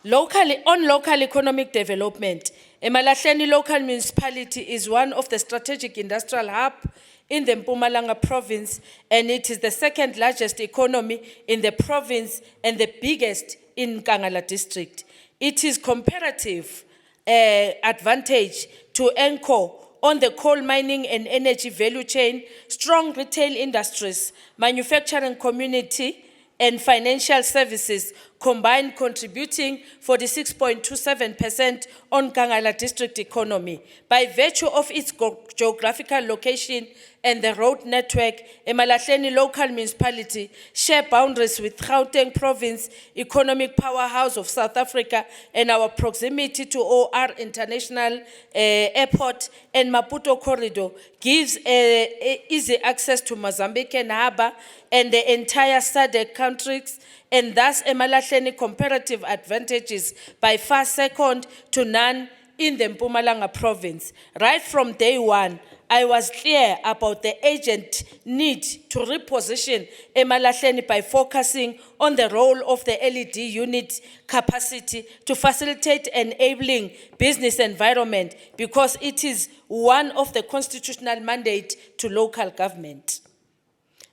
On local economic development, Emalahleni local municipality is one of the strategic industrial hubs in the Mpumalanga province, and it is the second largest economy in the province and the biggest in Kangala district. It is comparative advantage to anchor on the coal mining and energy value chain, strong retail industries, manufacturing community, and financial services combined contributing 46.27% on Kangala district economy. By virtue of its geographical location and the road network, Emalahleni local municipality share boundaries with Gauteng province, economic powerhouse of South Africa, and our proximity to OR International Airport and Maputo corridor gives easy access to Mozambique and Harbour and the entire SADC countries, and thus Emalahleni comparative advantages by far second to none in the Mpumalanga province. Right from day one, I was clear about the urgent need to reposition Emalahleni by focusing on the role of the LED unit capacity to facilitate enabling business environment, because it is one of the constitutional mandate to local government.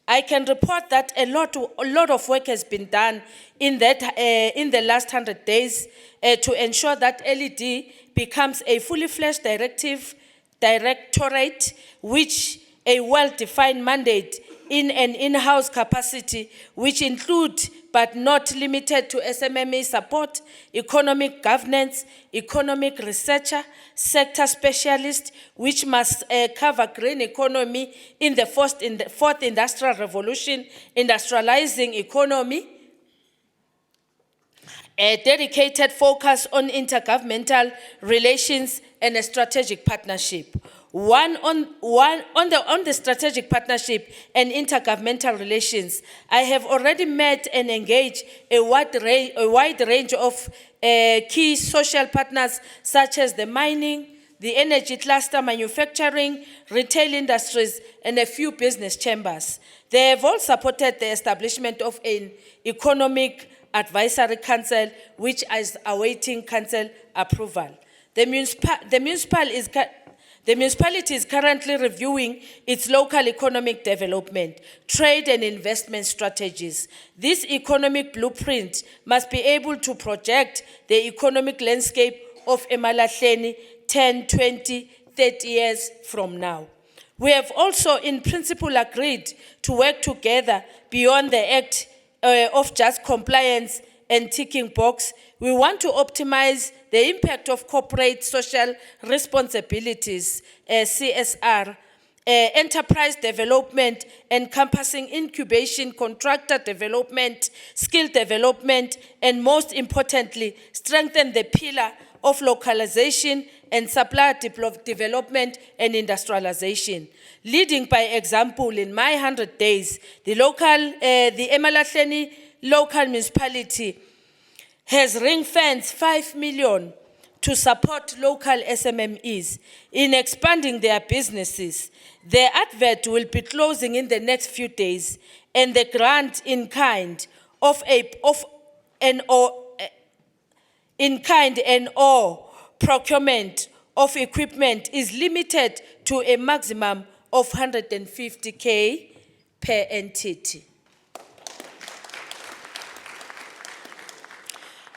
I can report that a lot of work has been done in the last 100 days to ensure that LED becomes a fully fledged directorate, which a well-defined mandate in an in-house capacity, which include but not limited to SMME support, economic governance, economic researcher, sector specialist, which must cover green economy in the fourth industrial revolution, industrializing economy, a dedicated focus on intergovernmental relations and a strategic partnership. On the strategic partnership and intergovernmental relations, I have already met and engaged a wide range of key social partners such as the mining, the energy cluster, manufacturing, retail industries, and a few business chambers. They have all supported the establishment of an economic advisory council, which is awaiting council approval. The municipality is currently reviewing its local economic development, trade and investment strategies. This economic blueprint must be able to project the economic landscape of Emalahleni 10, 20, 30 years from now. We have also in principle agreed to work together beyond the act of just compliance and ticking box. We want to optimize the impact of corporate social responsibilities, CSR, enterprise development, encompassing incubation, contractor development, skill development, and most importantly, strengthen the pillar of localization and supplier development and industrialization. Leading by example, in my 100 days, the Emalahleni local municipality has ring-fenced 5 million to support local SMMEs in expanding their businesses. The advert will be closing in the next few days, and the grant in kind and/or procurement of equipment is limited to a maximum of 150K per entity.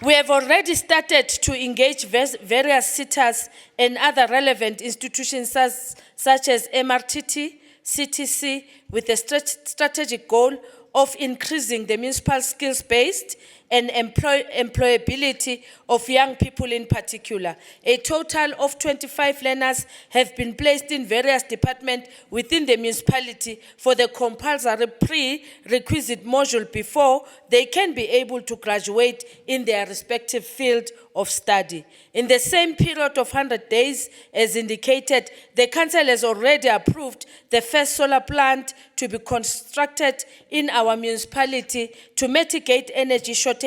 We have already started to engage various sitters and other relevant institutions such as MRTT, CTC, with a strategic goal of increasing the municipal skills-based and employability of young people in particular. A total of 25 learners have been placed in various departments within the municipality for the compulsory prerequisite module before they can be able to graduate in their respective field of study. In the same period of 100 days, as indicated, the council has already approved the first solar plant to be constructed in our municipality to mitigate energy shortages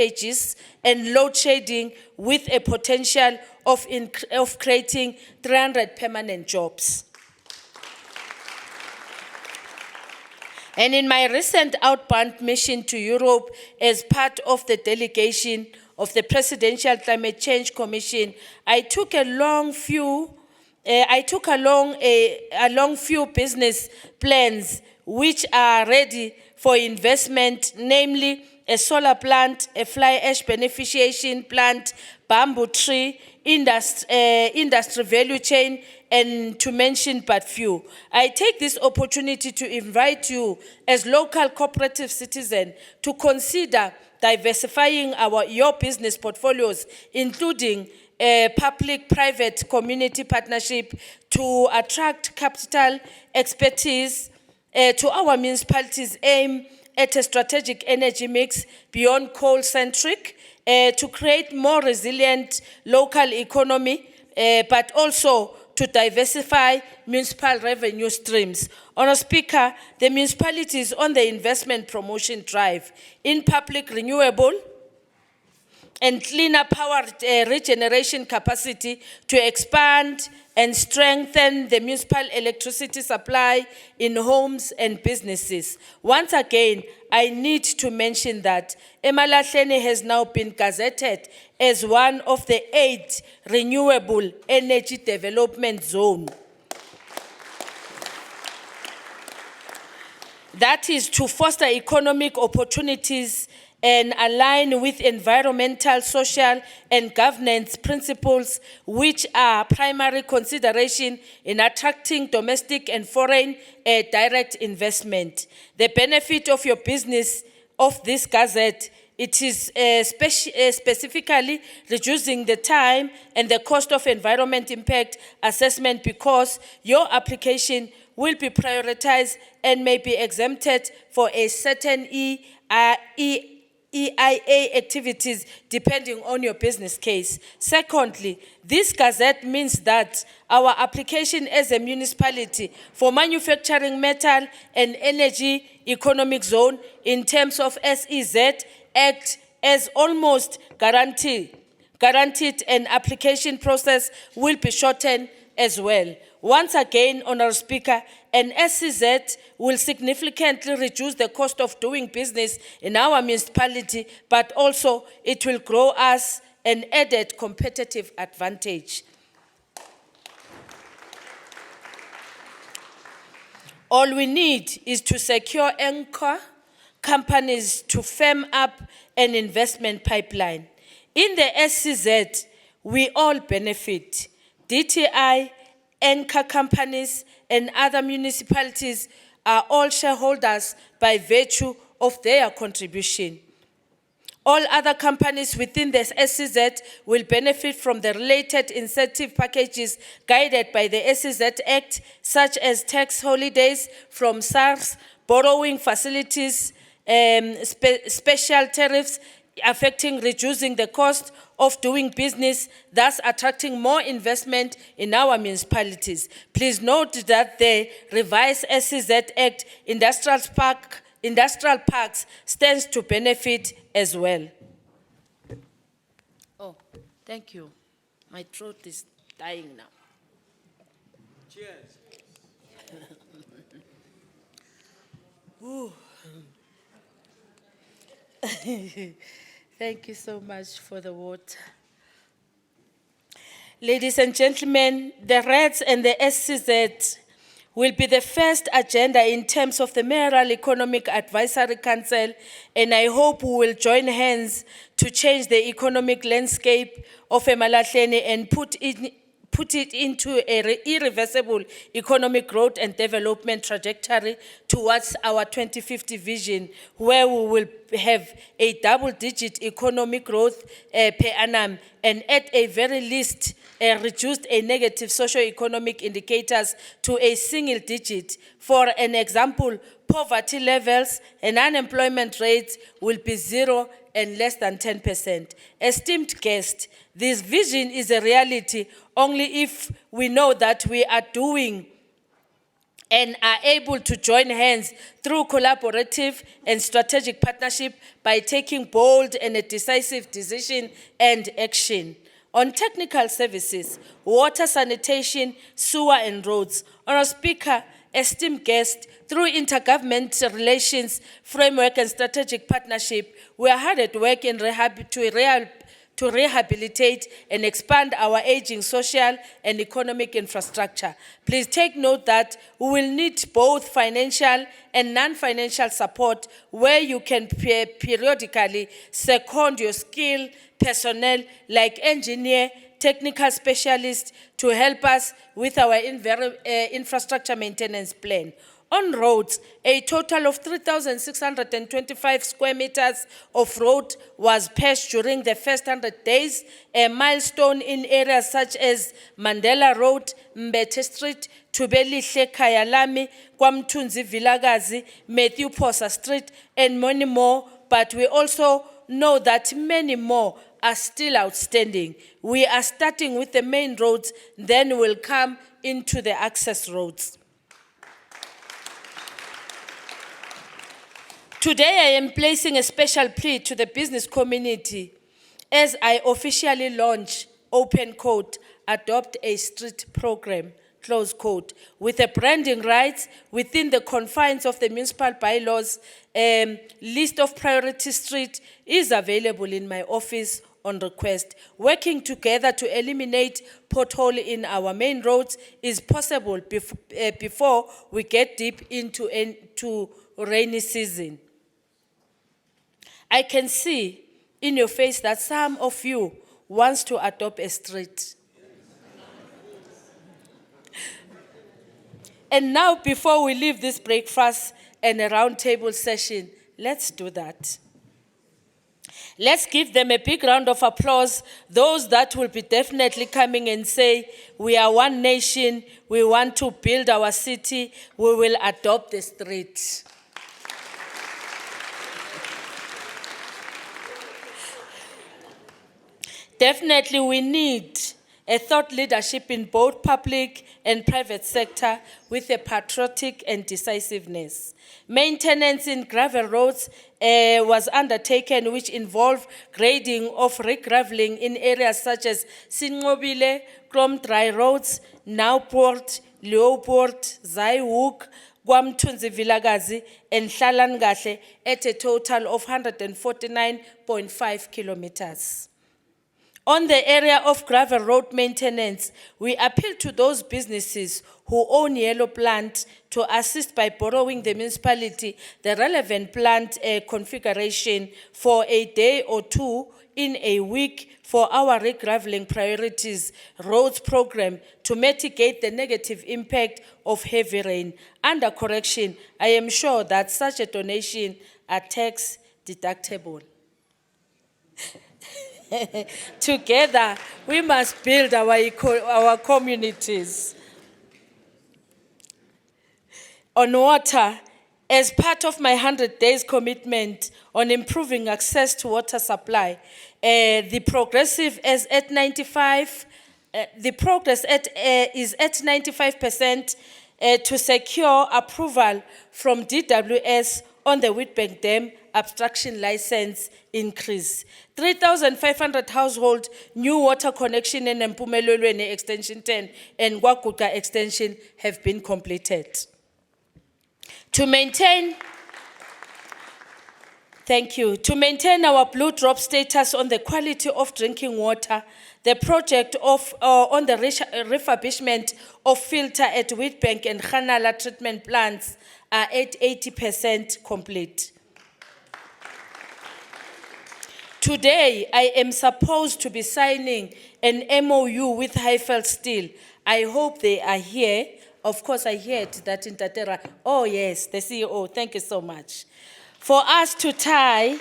and load shedding, with a potential of creating 300 permanent jobs. And in my recent outbound mission to Europe as part of the delegation of the Presidential Climate Change Commission, I took along few business plans which are ready for investment, namely a solar plant, a fly ash beneficiation plant, bamboo tree, industry value chain, and to mention but few. I take this opportunity to invite you as local cooperative citizen to consider diversifying your business portfolios, including public-private community partnership to attract capital expertise to our municipalities' aim at a strategic energy mix beyond coal-centric, to create more resilient local economy, but also to diversify municipal revenue streams. Honourable Speaker, the municipality is on the investment promotion drive in public renewable and cleaner power regeneration capacity to expand and strengthen the municipal electricity supply in homes and businesses. Once again, I need to mention that Emalahleni has now been gazetted as one of the 8 renewable energy development zones. That is to foster economic opportunities and align with environmental, social, and governance principles, which are primary consideration in attracting domestic and foreign direct investment. The benefit of your business of this gazette, it is specifically reducing the time and the cost of environment impact assessment, because your application will be prioritized and may be exempted for a certain EIA activities depending on your business case. Secondly, this gazette means that our application as a municipality for manufacturing, metal and energy economic zone in terms of SEZ Act as almost guaranteed, and application process will be shortened as well. Once again, Honourable Speaker, an SEZ will significantly reduce the cost of doing business in our municipality, but also it will grow us an added competitive advantage. All we need is to secure anchor companies to firm up an investment pipeline. In the SEZ, we all benefit. DTI, anchor companies, and other municipalities are all shareholders by virtue of their contribution. All other companies within the SEZ will benefit from the related incentive packages guided by the SEZ Act, such as tax holidays from SARS, borrowing facilities, special tariffs affecting reducing the cost of doing business, thus attracting more investment in our municipalities. Please note that the revised SEZ Act industrial parks stands to benefit as well. Oh, thank you. My throat is dying now. Cheers. Thank you so much for the water. Ladies and gentlemen, the REDS and the SEZ will be the first agenda in terms of the Mayoral Economic Advisory Council, and I hope we will join hands to change the economic landscape of Emalahleni and put it into an irreversible economic growth and development trajectory towards our 2050 vision, where we will have a double-digit economic growth per annum, and at a very least reduced a negative socio-economic indicators to a single digit. For an example, poverty levels and unemployment rates will be 0 and less than 10%. Esteemed guest, this vision is a reality only if we know that we are doing and are able to join hands through collaborative and strategic partnership by taking bold and a decisive decision and action. On technical services, water, sanitation, sewer and roads. Honourable Speaker, esteemed guest, through intergovernmental relations, framework and strategic partnership, we are hard at work in to rehabilitate and expand our aging social and economic infrastructure. Please take note that we will need both financial and non-financial support where you can periodically second your skilled personnel like engineer, technical specialists to help us with our infrastructure maintenance plan. On roads, a total of 3,625 square meters of road was patched during the first 100 days, a milestone in areas such as Mandela Road, Mbete Street, Tubelihle Kayalami, Kwamtunzi Vilagazi, Matthew Posa Street, and many more, but we also know that many more are still outstanding. We are starting with the main roads, then we'll come into the access roads. Today, I am placing a special plea to the business community as I officially launch Open Code, Adopt a Street Program, close quote, with the branding rights within the confines of the municipal bylaws. List of priority street is available in my office on request. Working together to eliminate pothole in our main roads is possible before we get deep into rainy season. I can see in your face that some of you wants to adopt a street. And now, before we leave this breakfast and a roundtable session, let's do that. Let's give them a big round of applause, those that will be definitely coming and say, we are one nation, we want to build our city, we will adopt the street. Definitely, we need a thought leadership in both public and private sector with a patriotic and decisiveness. Maintenance in gravel roads was undertaken, which involved grading of regraveling in areas such as Sinqobile, Krom Dry Roads, Nauport, Leopold, Zaihoek, Kwamtunzi Vilagazi, and Hlalangahle at a total of 149.5 kilometers. On the area of gravel road maintenance, we appeal to those businesses who own yellow plant to assist by borrowing the municipality the relevant plant configuration for a day or two in a week for our regraveling priorities roads program to mitigate the negative impact of heavy rain. Under correction, I am sure that such a donation are tax deductible. Together, we must build our communities. On water, as part of my 100 days commitment on improving access to water supply, the progress is at 95% to secure approval from DWS on the Witbank Dam abstraction license increase. 3,500 household new water connection in Empumelelweni Extension 10 and Gwaguka Extension have been completed. To maintain our blue drop status on the quality of drinking water, the project on the refurbishment of filter at Witbank and Khanala treatment plants are at 80% complete. Today, I am supposed to be signing an MOU with Highveld Steel. I hope they are here. Of course, I heard that in Tatera. Oh yes, the CEO, thank you so much. For us to tie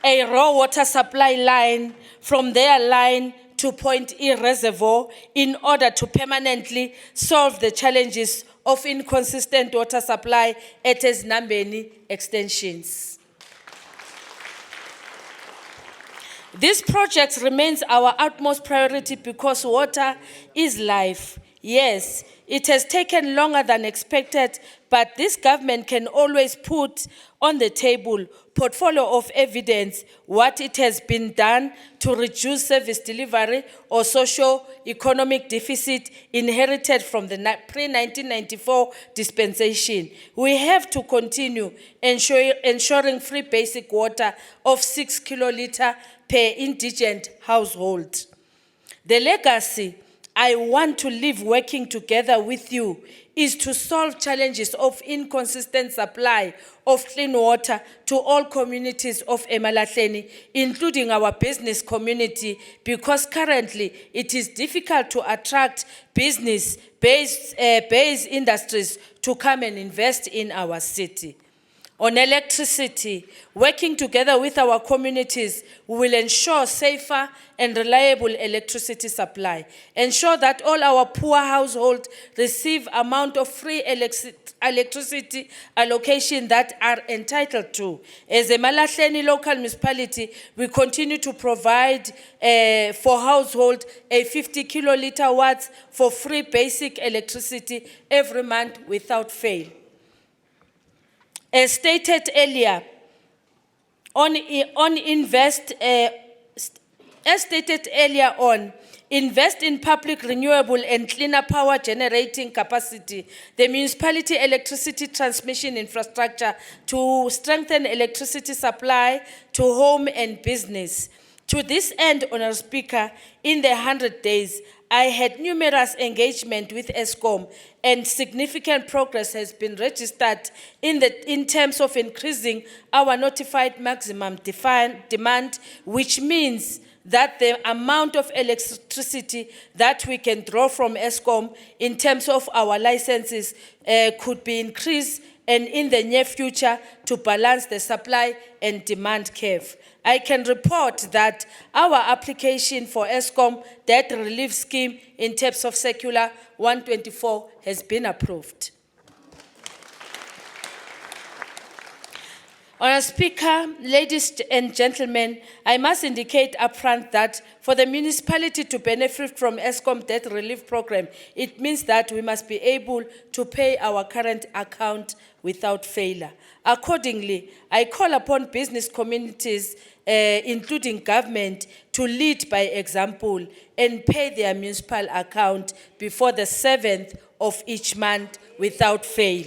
a raw water supply line from their line to Point E Reservoir in order to permanently solve the challenges of inconsistent water supply at Eznambeni extensions. This project remains our utmost priority because water is life. Yes, It has taken longer than expected, but this government can always put on the table portfolio of evidence what it has been done to reduce service delivery or socio-economic deficit inherited from the pre-1994 dispensation. We have to continue ensuring free basic water of 6 kiloliter per indigent household. The legacy I want to leave working together with you is to solve challenges of inconsistent supply of clean water to all communities of Emalahleni, including our business community, because currently it is difficult to attract business-based industries to come and invest in our city. On electricity, working together with our communities, we will ensure safer and reliable electricity supply. Ensure that all our poor households receive amount of free electricity allocation that are entitled to. As a Emalahleni local municipality, we continue to provide for household a 50 kiloliter watts for free basic electricity every month without fail. As stated earlier, invest in public renewable and cleaner power generating capacity, the municipality electricity transmission infrastructure to strengthen electricity supply to home and business. To this end, Honourable Speaker, in the 100 days, I had numerous engagement with ESCOM, and significant progress has been registered in terms of increasing our notified maximum demand, which means that the amount of electricity that we can draw from ESCOM in terms of our licenses could be increased, and in the near future to balance the supply and demand curve. I can report that our application for ESCOM debt relief scheme in terms of Circular 124 has been approved. Honourable Speaker, ladies and gentlemen, I must indicate upfront that for the municipality to benefit from ESCOM debt relief program, it means that we must be able to pay our current account without failure. Accordingly, I call upon business communities, including government, to lead by example and pay their municipal account before the 7th of each month without fail.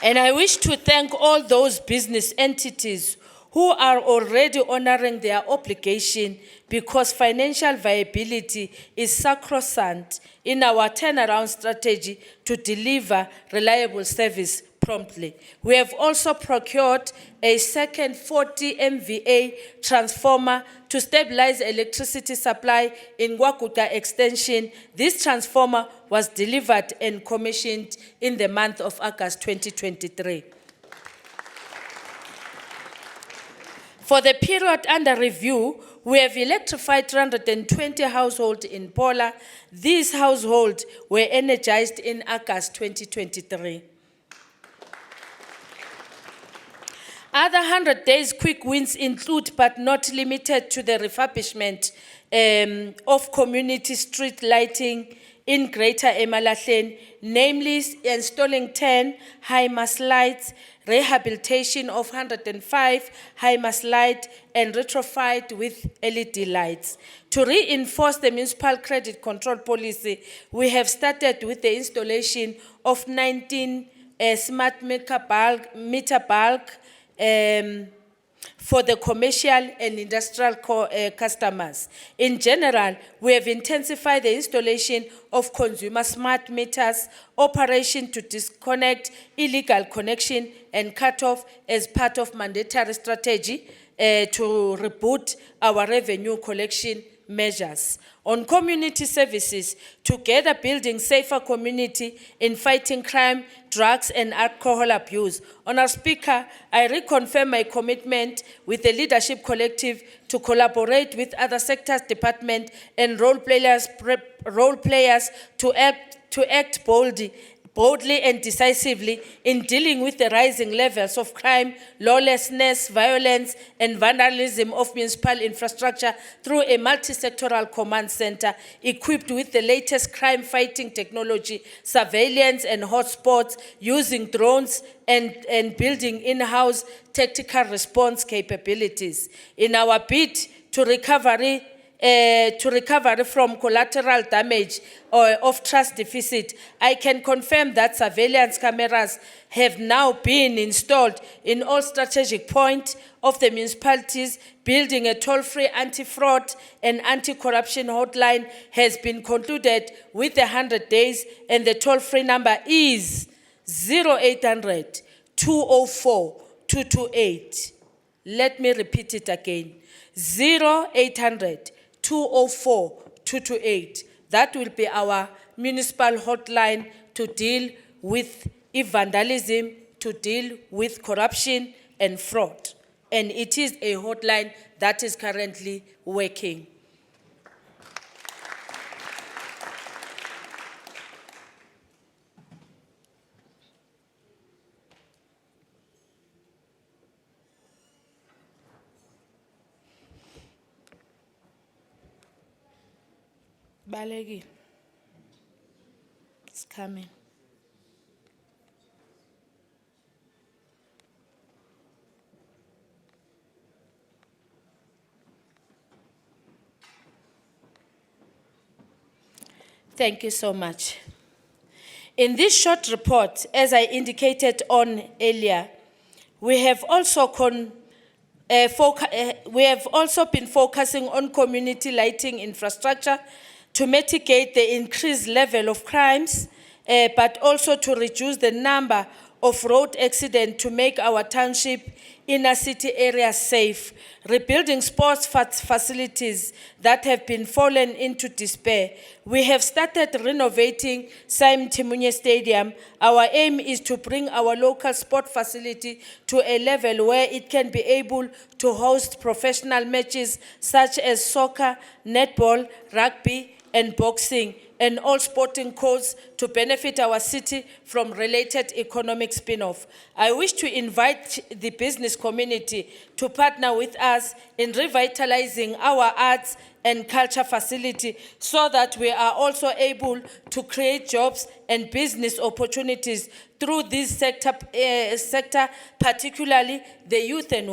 And I wish to thank all those business entities who are already honoring their obligation, because financial viability is sacrosanct in our turnaround strategy to deliver reliable service promptly. We have also procured a second 40 MVA transformer to stabilize electricity supply in Gwakuta Extension. This transformer was delivered and commissioned in the month of August 2023. For the period under review, we have electrified 320 households in Pola. These households were energized in August 2023. Other 100 days quick wins include, but not limited to, the refurbishment of community street lighting in Greater Emalahleni, namely installing 10 high-mast lights, rehabilitation of 105 high-mast lights, and retrofit with LED lights. To reinforce the municipal credit control policy, we have started with the installation of 19 smart meter bulb for the commercial and industrial customers. In general, we have intensified the installation of consumer smart meters, operation to disconnect illegal connection and cut off as part of mandatory strategy to reboot our revenue collection measures. On community services, together building safer community in fighting crime, drugs and alcohol abuse. Honourable Speaker, I reconfirm my commitment with the leadership collective to collaborate with other sectors, department and role players to act boldly and decisively in dealing with the rising levels of crime, lawlessness, violence, and vandalism of municipal infrastructure through a multi-sectoral command center equipped with the latest crime-fighting technology, surveillance and hotspots, using drones and building in-house tactical response capabilities. In our bid to recovery from collateral damage or of trust deficit, I can confirm that surveillance cameras have now been installed in all strategic points of the municipalities. Building a toll-free anti-fraud and anti-corruption hotline has been concluded with 100 days, and the toll-free number is 0800 204 228. Let me repeat it again. 0800 204 228. That will be our municipal hotline to deal with vandalism, to deal with corruption and fraud. And it is a hotline that is currently working. Balegi. It's coming. Thank you so much. In this short report, as I indicated on earlier, we have also been focusing on community lighting infrastructure to mitigate the increased level of crimes, but also to reduce the number of road accidents to make our township inner city areas safe, rebuilding sports facilities that have been fallen into despair. We have started renovating Simon Timunye Stadium. Our aim is to bring our local sport facility to a level where it can be able to host professional matches such as soccer, netball, rugby, and boxing, and all sporting codes to benefit our city from related economic spin-off. I wish to invite the business community to partner with us in revitalizing our arts and culture facility so that we are also able to create jobs and business opportunities through this sector, particularly the youth and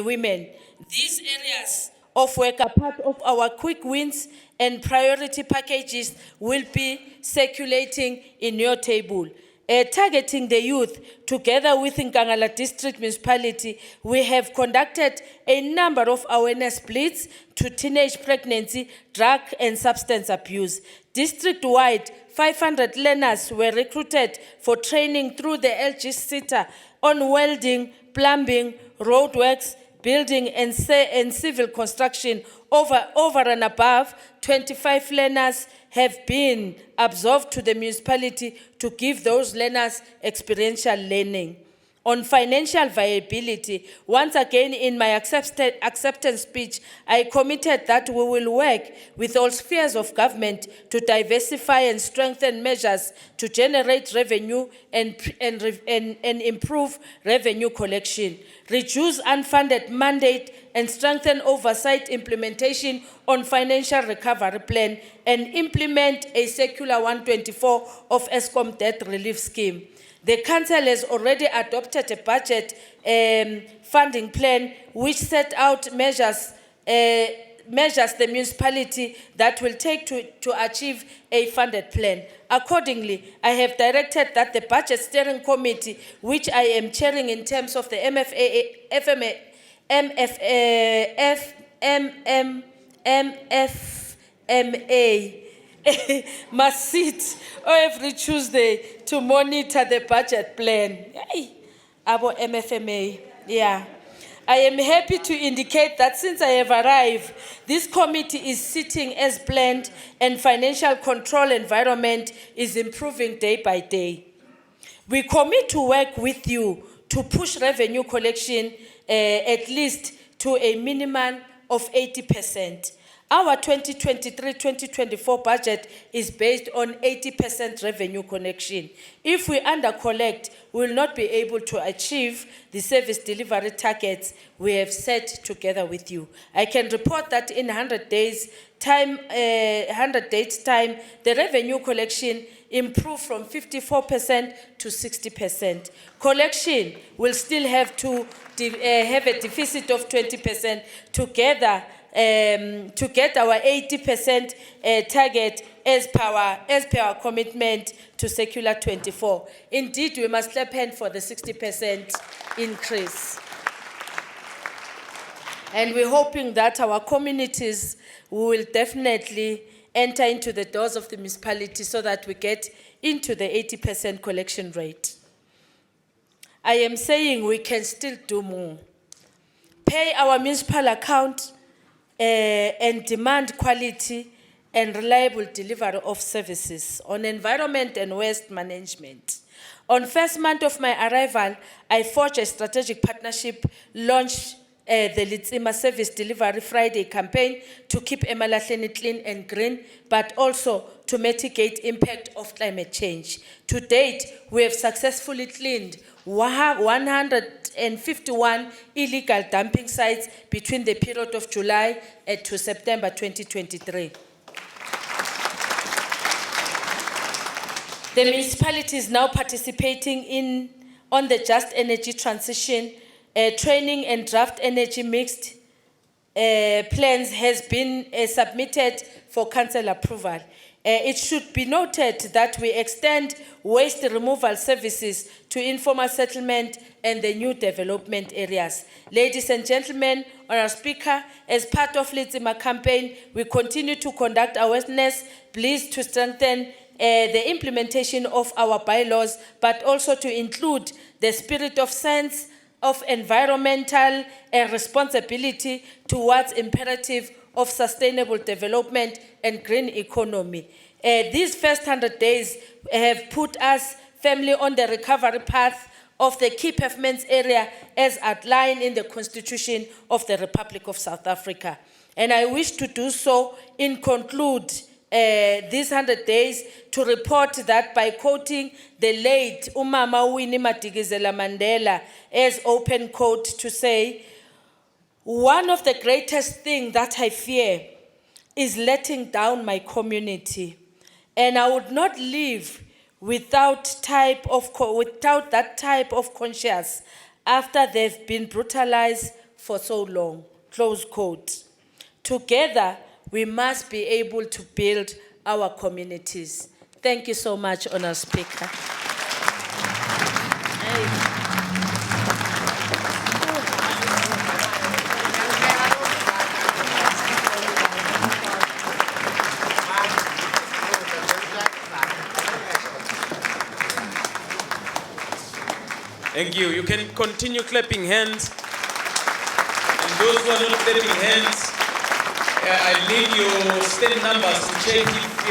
women. These areas of work are part of our quick wins, and priority packages will be circulating in your table. Targeting the youth, together with Nkangala District Municipality, we have conducted a number of awareness splits to teenage pregnancy, drug and substance abuse. District-wide, 500 learners were recruited for training through the LG SITA on welding, plumbing, roadworks, building and civil construction. Over and above, 25 learners have been absorbed to the municipality to give those learners experiential learning. On financial viability, once again in my acceptance speech, I committed that we will work with all spheres of government to diversify and strengthen measures to generate revenue and improve revenue collection, reduce unfunded mandate and strengthen oversight implementation on financial recovery plan, and implement a circular 124 of ESCOM debt relief scheme. The council has already adopted a budget funding plan which set out measures the municipality that will take to achieve a funded plan. Accordingly, I have directed that the budget steering committee, which I am chairing in terms of the MFMA, must sit every Tuesday to monitor the budget plan. Abo MFMA, yeah. I am happy to indicate that since I have arrived, this committee is sitting as planned and financial control environment is improving day by day. We commit to work with you to push revenue collection at least to a minimum of 80%. Our 2023-2024 budget is based on 80% revenue connection. If we under-collect, we will not be able to achieve the service delivery targets we have set together with you. I can report that in 100 days' time, the revenue collection improved from 54% to 60%. Collection will still have to have a deficit of 20% together to get our 80% target as per our commitment to Circular 24. Indeed, we must clap hands for the 60% increase. And we're hoping that our communities will definitely enter into the doors of the municipality so that we get into the 80% collection rate. I am saying we can still do more. Pay our municipal account and demand quality and reliable delivery of services on environment and waste management. On first month of my arrival, I forged a strategic partnership, launched the Litsima Service Delivery Friday campaign to keep Emalahleni clean and green, but also to mitigate impact of climate change. To date, we have successfully cleaned 151 illegal dumping sites between the period of July to September 2023. The municipality is now participating on the Just Energy Transition. Training and draft energy mixed plans has been submitted for council approval. It should be noted that we extend waste removal services to informal settlement and the new development areas. Ladies and gentlemen, Honourable Speaker, as part of Litsima campaign, we continue to conduct awareness, please to strengthen the implementation of our bylaws, but also to include the spirit of sense of environmental responsibility towards imperative of sustainable development and green economy. These first 100 days have put us firmly on the recovery path of the key pavements area as outlined in the Constitution of the Republic of South Africa. And I wish to do so in conclude these 100 days to report that by quoting the late Umama Winnie Madikizela Mandela as open quote to say, one of the greatest things that I fear is letting down my community. And I would not live without that type of conscience after they've been brutalized for so long, close quote. Together, we must be able to build our communities. Thank you so much, Honourable Speaker. Thank you. You can continue clapping hands. And those who are not clapping hands, I need your state numbers to check if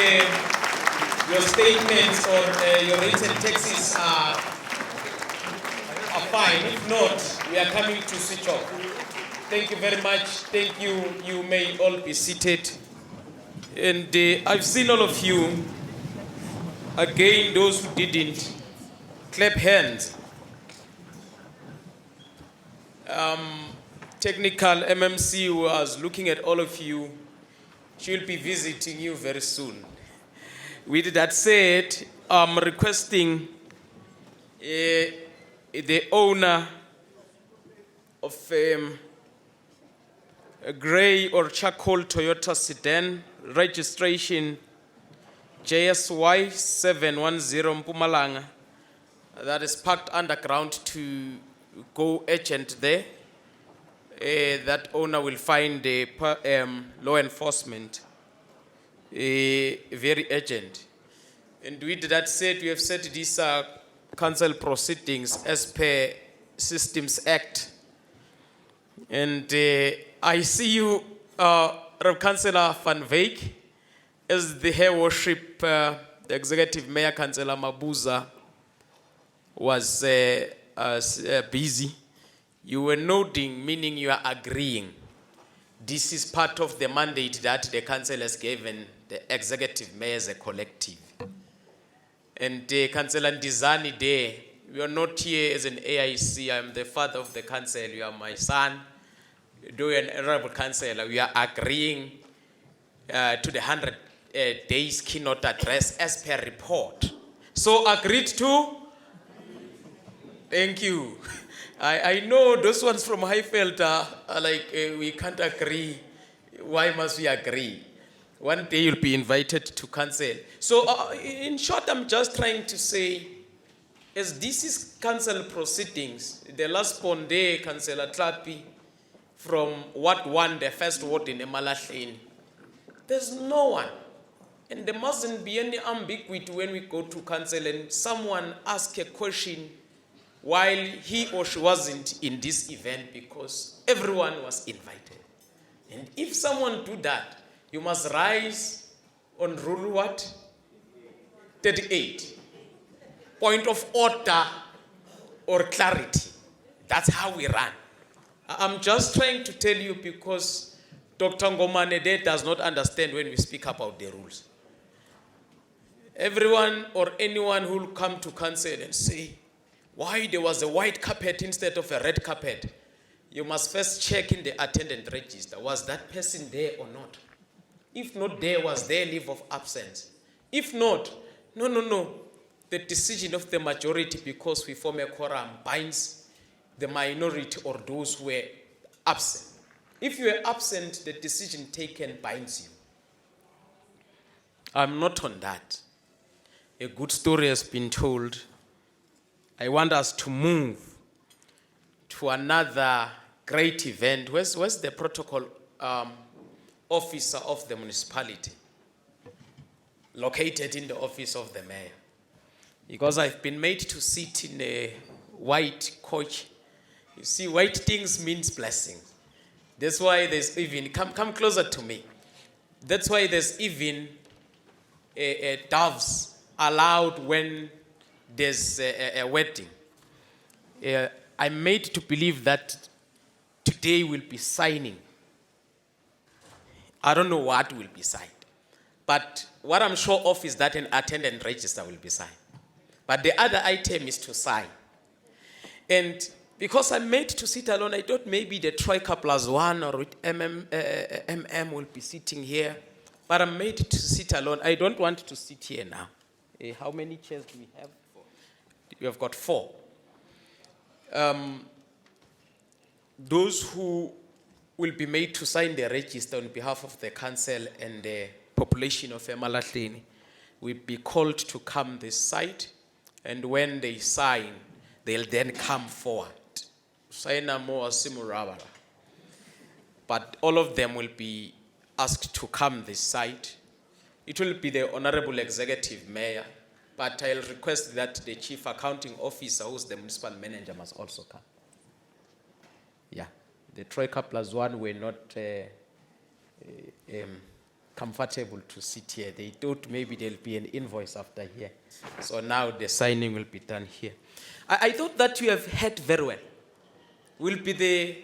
your statements or your written texts are fine. If not, we are coming to switch off. Thank you very much. Thank you. You may all be seated. And I've seen all of you. Again, those who didn't, clap hands. Technical MMC was looking at all of you. She'll be visiting you very soon. With that said, I'm requesting the owner of a grey or charcoal Toyota sedan, registration JSY 710 Mpumalanga, that is parked underground to go agent there. That owner will find the law enforcement very urgent. And with that said, we have said these are council proceedings as per Systems Act. And I see you, Rep. Councillor Van Wyk, as the hair worship, the executive mayor, Councillor Mabuza, was busy. You were nodding, meaning you are agreeing. this is part of the mandate that the council has given the executive mayor as a collective. And Councillor Ndizani there, we are not here as an AIC. I'm the father of the council. You are my son. Though you're an honorable councillor, we are agreeing to the 100 days keynote address as per report. So agreed to? Thank you. I know those ones from Highveld are like, we can't agree. Why must we agree? One day you'll be invited to council. So in short, I'm just trying to say, as this is council proceedings, the last one day, Councillor Tlapi, from Ward 1, the first ward in Emalahleni, there's no one. And there mustn't be any ambiguity when we go to council and someone asks a question while he or she wasn't in this event, because everyone was invited. And if someone do that, you must rise on rule what? 38. Point of order or clarity. That's how we run. I'm just trying to tell you because Dr. Ngomane does not understand when we speak about the rules. Everyone or anyone who will come to council and say, why there was a white carpet instead of a red carpet, you must first check in the attendant register. Was that person there or not? If not there, was there leave of absence? If not, no. The decision of the majority, because we form a quorum, binds the minority or those who were absent. If you are absent, the decision taken binds you. I'm not on that. A good story has been told. I want us to move to another great event. Where's the protocol officer of the municipality? Located in the office of the mayor. Because I've been made to sit in a white coach. You see, white things means blessing. That's why there's even, come closer to me. That's why there's even doves allowed when there's a wedding. I'm made to believe that today we'll be signing. I don't know what will be signed. But what I'm sure of is that an attendant register will be signed. But the other item is to sign. And because I'm made to sit alone, I thought maybe the Troika plus one or with MM will be sitting here. But I'm made to sit alone. I don't want to sit here now. How many chairs do we have? We have got 4. Those who will be made to sign the register on behalf of the council and the population of Emalahleni will be called to come this side, and when they sign, they'll then come forward. But all of them will be asked to come this side. It will be the Honorable Executive Mayor, but I'll request that the Chief Accounting Officer, who's the Municipal Manager, must also come. Yeah, the Troika plus one were not comfortable to sit here. They thought maybe there'll be an invoice after here. So now the signing will be done here. I thought that you have heard very well. We'll be the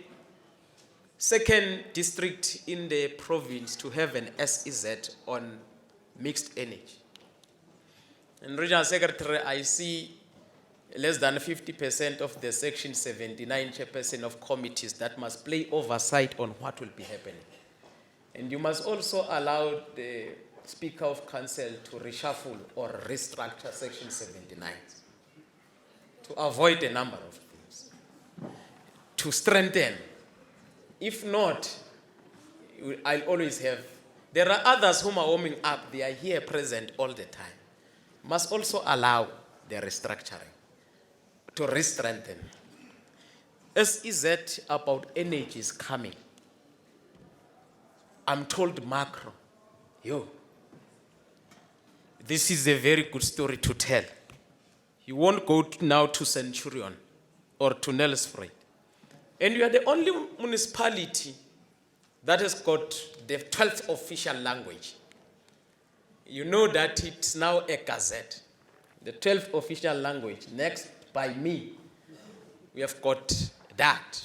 second district in the province to have an SEZ on mixed energy. And Regional Secretary, I see less than 50% of the Section 79 chairperson of committees that must play oversight on what will be happening. And you must also allow the Speaker of Council to reshuffle or restructure Section 79 to avoid a number of things, to strengthen. If not, I'll always have, there are others whom are warming up, they are here present all the time. Must also allow the restructuring to re-strengthen. SEZ about energy is coming. I'm told Macron, this is a very good story to tell. You won't go now to Centurion or to Nelspruit. And you are the only municipality that has got the 12th official language. You know that it's now a gazette, the 12th official language. Next, by me, we have got that.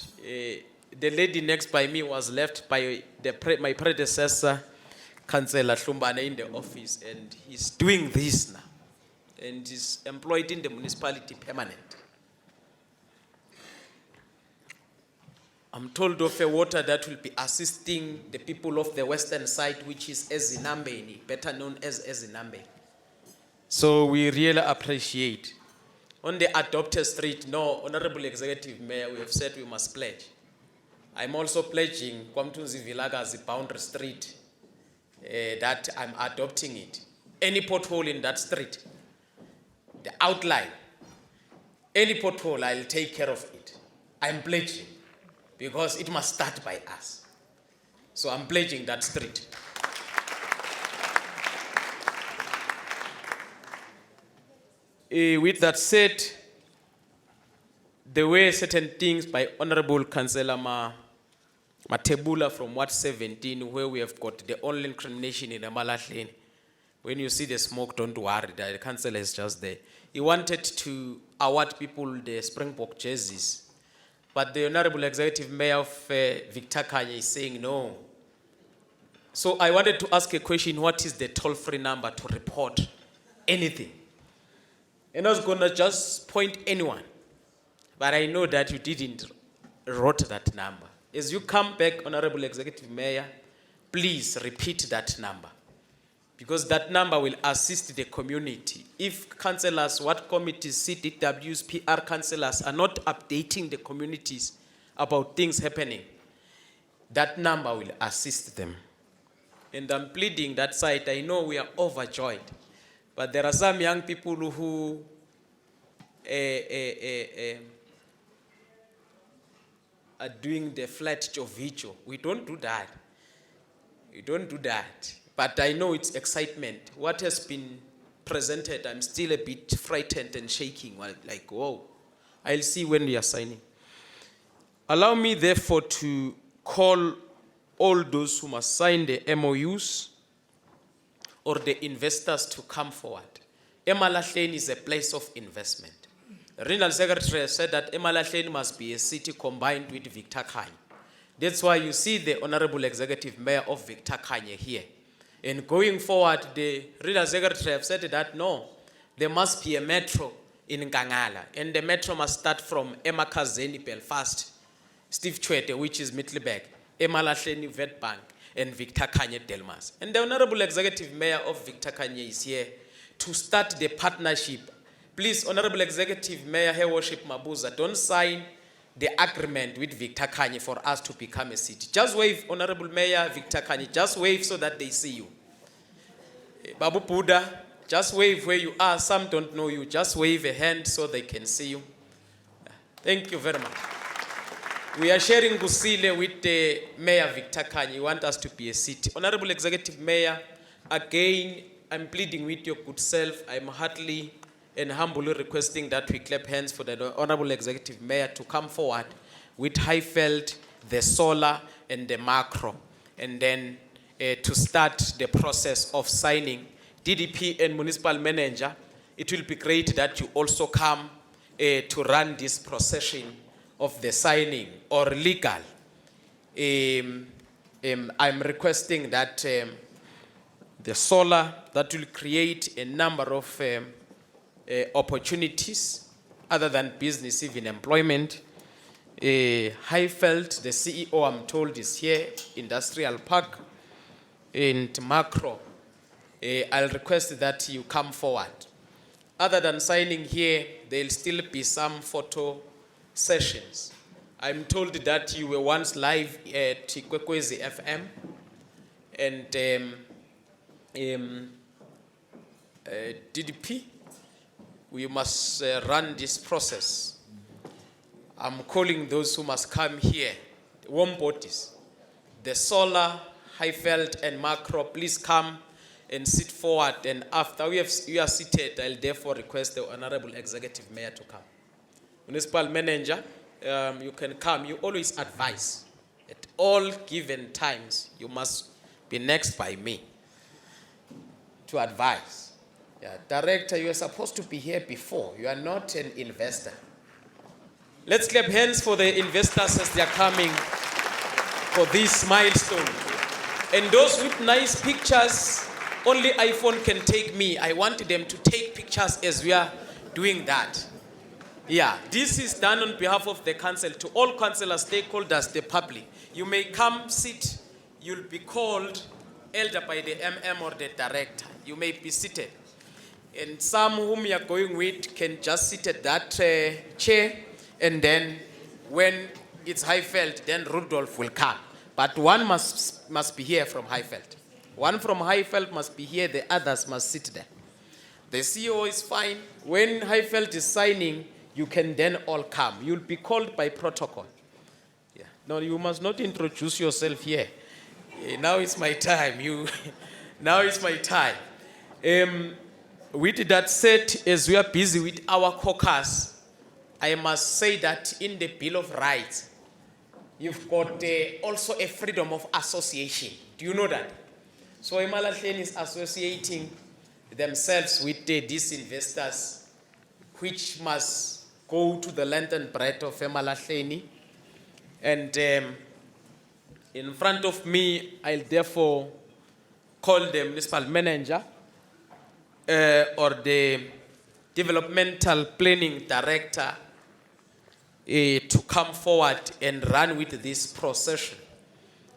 the lady next by me was left by my predecessor, Councillor Hlumbane, in the office, and he's doing this now. And he's employed in the municipality permanent. I'm told of a water that will be assisting the people of the western side, which is Ezinambeni, better known as Ezinambeni. So we really appreciate. On the adopted street, no, Honorable Executive Mayor, we have said we must pledge. I'm also pledging Kwamtunzi Vilaga's boundary street that I'm adopting it. Any pothole in that street, the outline, any pothole, I'll take care of it. I'm pledging because it must start by us. So I'm pledging that street. With that said, there were certain things by Honorable Councillor Matebula from Ward 17 where we have got the only incrimination in Emalahleni. When you see the smoke, don't worry, the councillor is just there. He wanted to award people the Springbok jerseys, but the Honorable Executive Mayor of Victor Kanye is saying no. So I wanted to ask a question, what is the toll-free number to report anything? And I was going to just point anyone, but I know that you didn't wrote that number. As you come back, Honorable Executive Mayor, please repeat that number, because that number will assist the community. If councillors, what committees, CDWs, PR councillors are not updating the communities about things happening, that number will assist them. And I'm pleading that side. I know we are overjoyed, but there are some young people who are doing the flat jovicho. We don't do that. We don't do that. But I know it's excitement. What has been presented, I'm still a bit frightened and shaking. Like, whoa. I'll see when we are signing. Allow me, therefore, to call all those who must sign the MOUs or the investors to come forward. Emalahleni is a place of investment. The Regional Secretary said that Emalahleni must be a city combined with Victor Kanye. That's why you see the Honorable Executive Mayor of Victor Kanye here. And going forward, the Regional Secretary have said that no, there must be a metro in Nkangala. And the metro must start from Emakazeni, Belfast, Steve Chwete, which is Middleburg, Emalahleni, Witbank, and Victor Kanye, Delmas. And the Honorable Executive Mayor of Victor Kanye is here to start the partnership. Please, Honorable Executive Mayor, Her Worship Mabuza, don't sign the agreement with Victor Kanye for us to become a city. Just wave, Honorable Mayor Victor Kanye, just wave so that they see you. Babu Buddha, just wave where you are. Some don't know you. Just wave a hand so they can see you. Thank you very much. We are sharing Gusile with the Mayor Victor Kanye. You want us to be a city. Honorable Executive Mayor, again, I'm pleading with your good self. I'm heartily and humbly requesting that we clap hands for the Honorable Executive Mayor to come forward with Highveld, the solar, and the macro, and then to start the process of signing. DDP and Municipal Manager, it will be great that you also come to run this procession of the signing or legal. I'm requesting that the solar, that will create a number of opportunities other than business, even employment. Highveld, the CEO, I'm told, is here, Industrial Park, and Macro. I'll request that you come forward. Other than signing here, there'll still be some photo sessions. I'm told that you were once live at Kwekwezi FM, and DDP, we must run this process. I'm calling those who must come here, warm bodies, the solar, Highveld, and macro. Please come and sit forward. And after you are seated, I'll therefore request the Honorable Executive Mayor to come. Municipal Manager, you can come. You always advise. At all given times, you must be next by me to advise. Yeah, Director, you are supposed to be here before. You are not an investor. Let's clap hands for the investors as they are coming. for this milestone. And those with nice pictures, only iPhone can take me. I want them to take pictures as we are doing that. Yeah, this is done on behalf of the council to all councillors, stakeholders, the public. You may come, sit, you'll be called elder by the MM or the director. You may be seated. And some whom you are going with can just sit at that chair, and then when it's Highveld, then Rudolph will come. But one must be here from Highveld. One from Highveld must be here, the others must sit there. The CEO is fine. When Highveld is signing, you can then all come. You'll be called by protocol. Yeah. No, you must not introduce yourself here. Now it's my time. Now it's my time. With that said, as we are busy with our caucus, I must say that in the Bill of Rights, you've got also a freedom of association. Do you know that? So Emalahleni is associating themselves with these investors, which must go to the length and breadth of Emalahleni. And in front of me, I'll therefore call the municipal manager or the developmental planning director to come forward and run with this procession.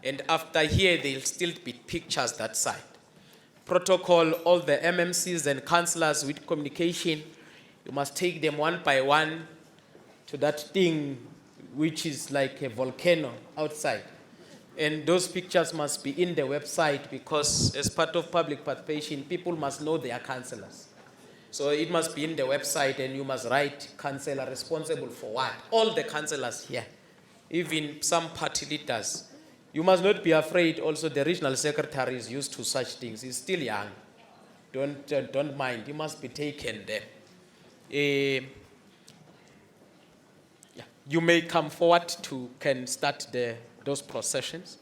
And after here, there'll still be pictures that side. Protocol, all the MMCs and councillors with communication, you must take them one by one to that thing which is like a volcano outside. And those pictures must be in the website because as part of public participation, people must know their councillors. So it must be in the website and you must write councillor responsible for what? All the councillors here, even some party leaders. You must not be afraid also the regional secretary is used to such things. He's still young. Don't mind, he must be taken there. You may come forward can start those processions.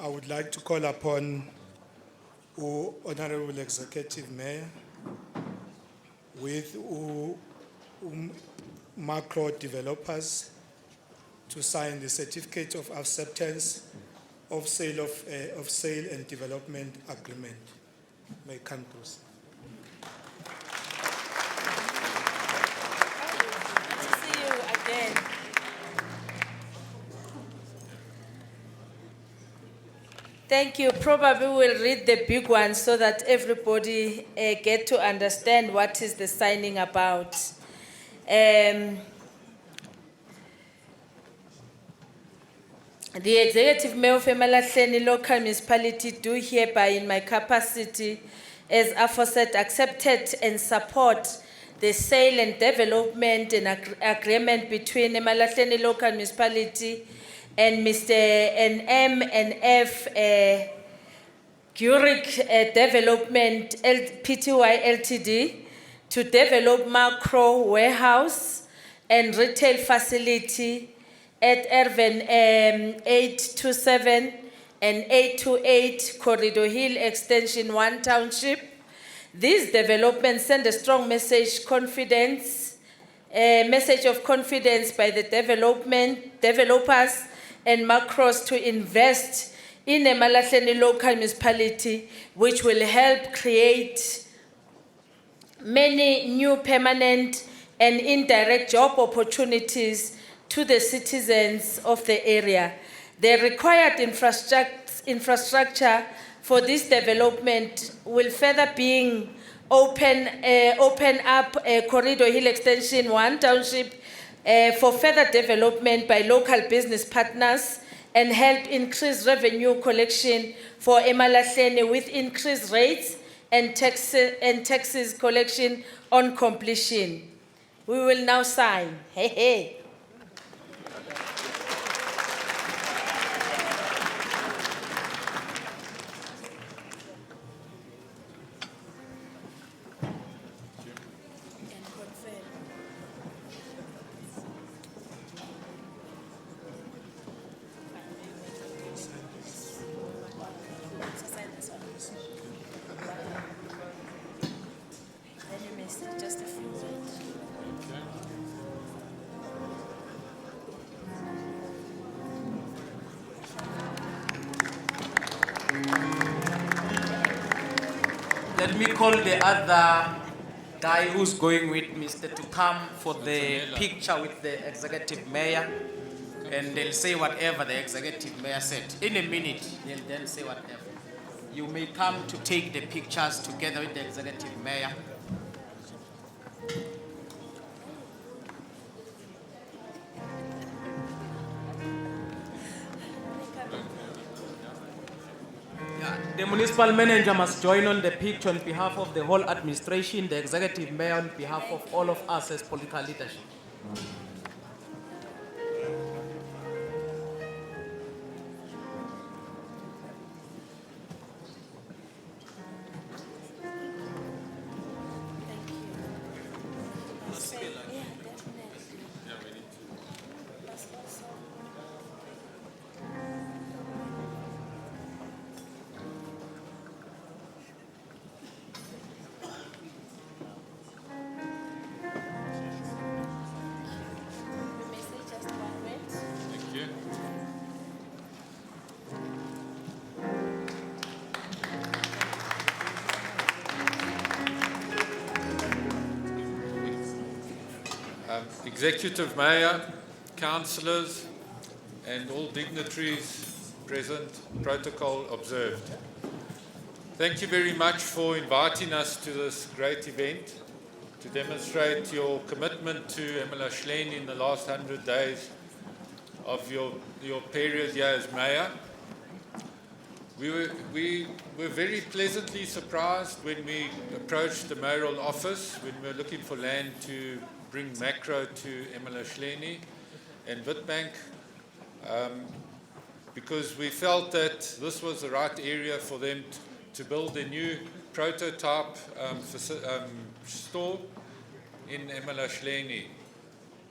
I would like to call upon Honorable Executive Mayor with macro developers to sign the certificate of acceptance of sale and development agreement. May come through. Good to see you again. Thank you. Probably we'll read the big one so that everybody get to understand what is the signing about. The Executive Mayor of Emalahleni Local Municipality do hereby in my capacity as aforesaid accepted and support the sale and development and agreement between Emalahleni Local Municipality and Mr. M&F Zurich Development Pty Ltd to develop macro warehouse and retail facility at Irvin 827 and 828 Corridor Hill Extension 1 Township. These developments send a strong message of confidence by the developers and macros to invest in a Emalahleni local municipality, which will help create many new permanent and indirect job opportunities to the citizens of the area. The required infrastructure for this development will further being open up Corridor Hill Extension 1 Township for further development by local business partners and help increase revenue collection for Emalahleni with increased rates and taxes collection on completion. We will now sign. Hey, hey. Let me call the other guy who's going with Mr. to come for the picture with the executive mayor. And they'll say whatever the executive mayor said. In a minute, they'll then say whatever. You may come to take the pictures together with the executive mayor. Yeah, the municipal manager must join on the picture on behalf of the whole administration, the executive mayor on behalf of all of us as political leadership. Thank you. Executive Mayor, councillors, and all dignitaries present, protocol observed. Thank you very much for inviting us to this great event to demonstrate your commitment to Emalahleni in the last 100 days of your period here as mayor. We were very pleasantly surprised when we approached the mayoral office, when we were looking for land to bring macro to Emalahleni and Witbank, because we felt that this was the right area for them to build a new prototype store in Emalahleni.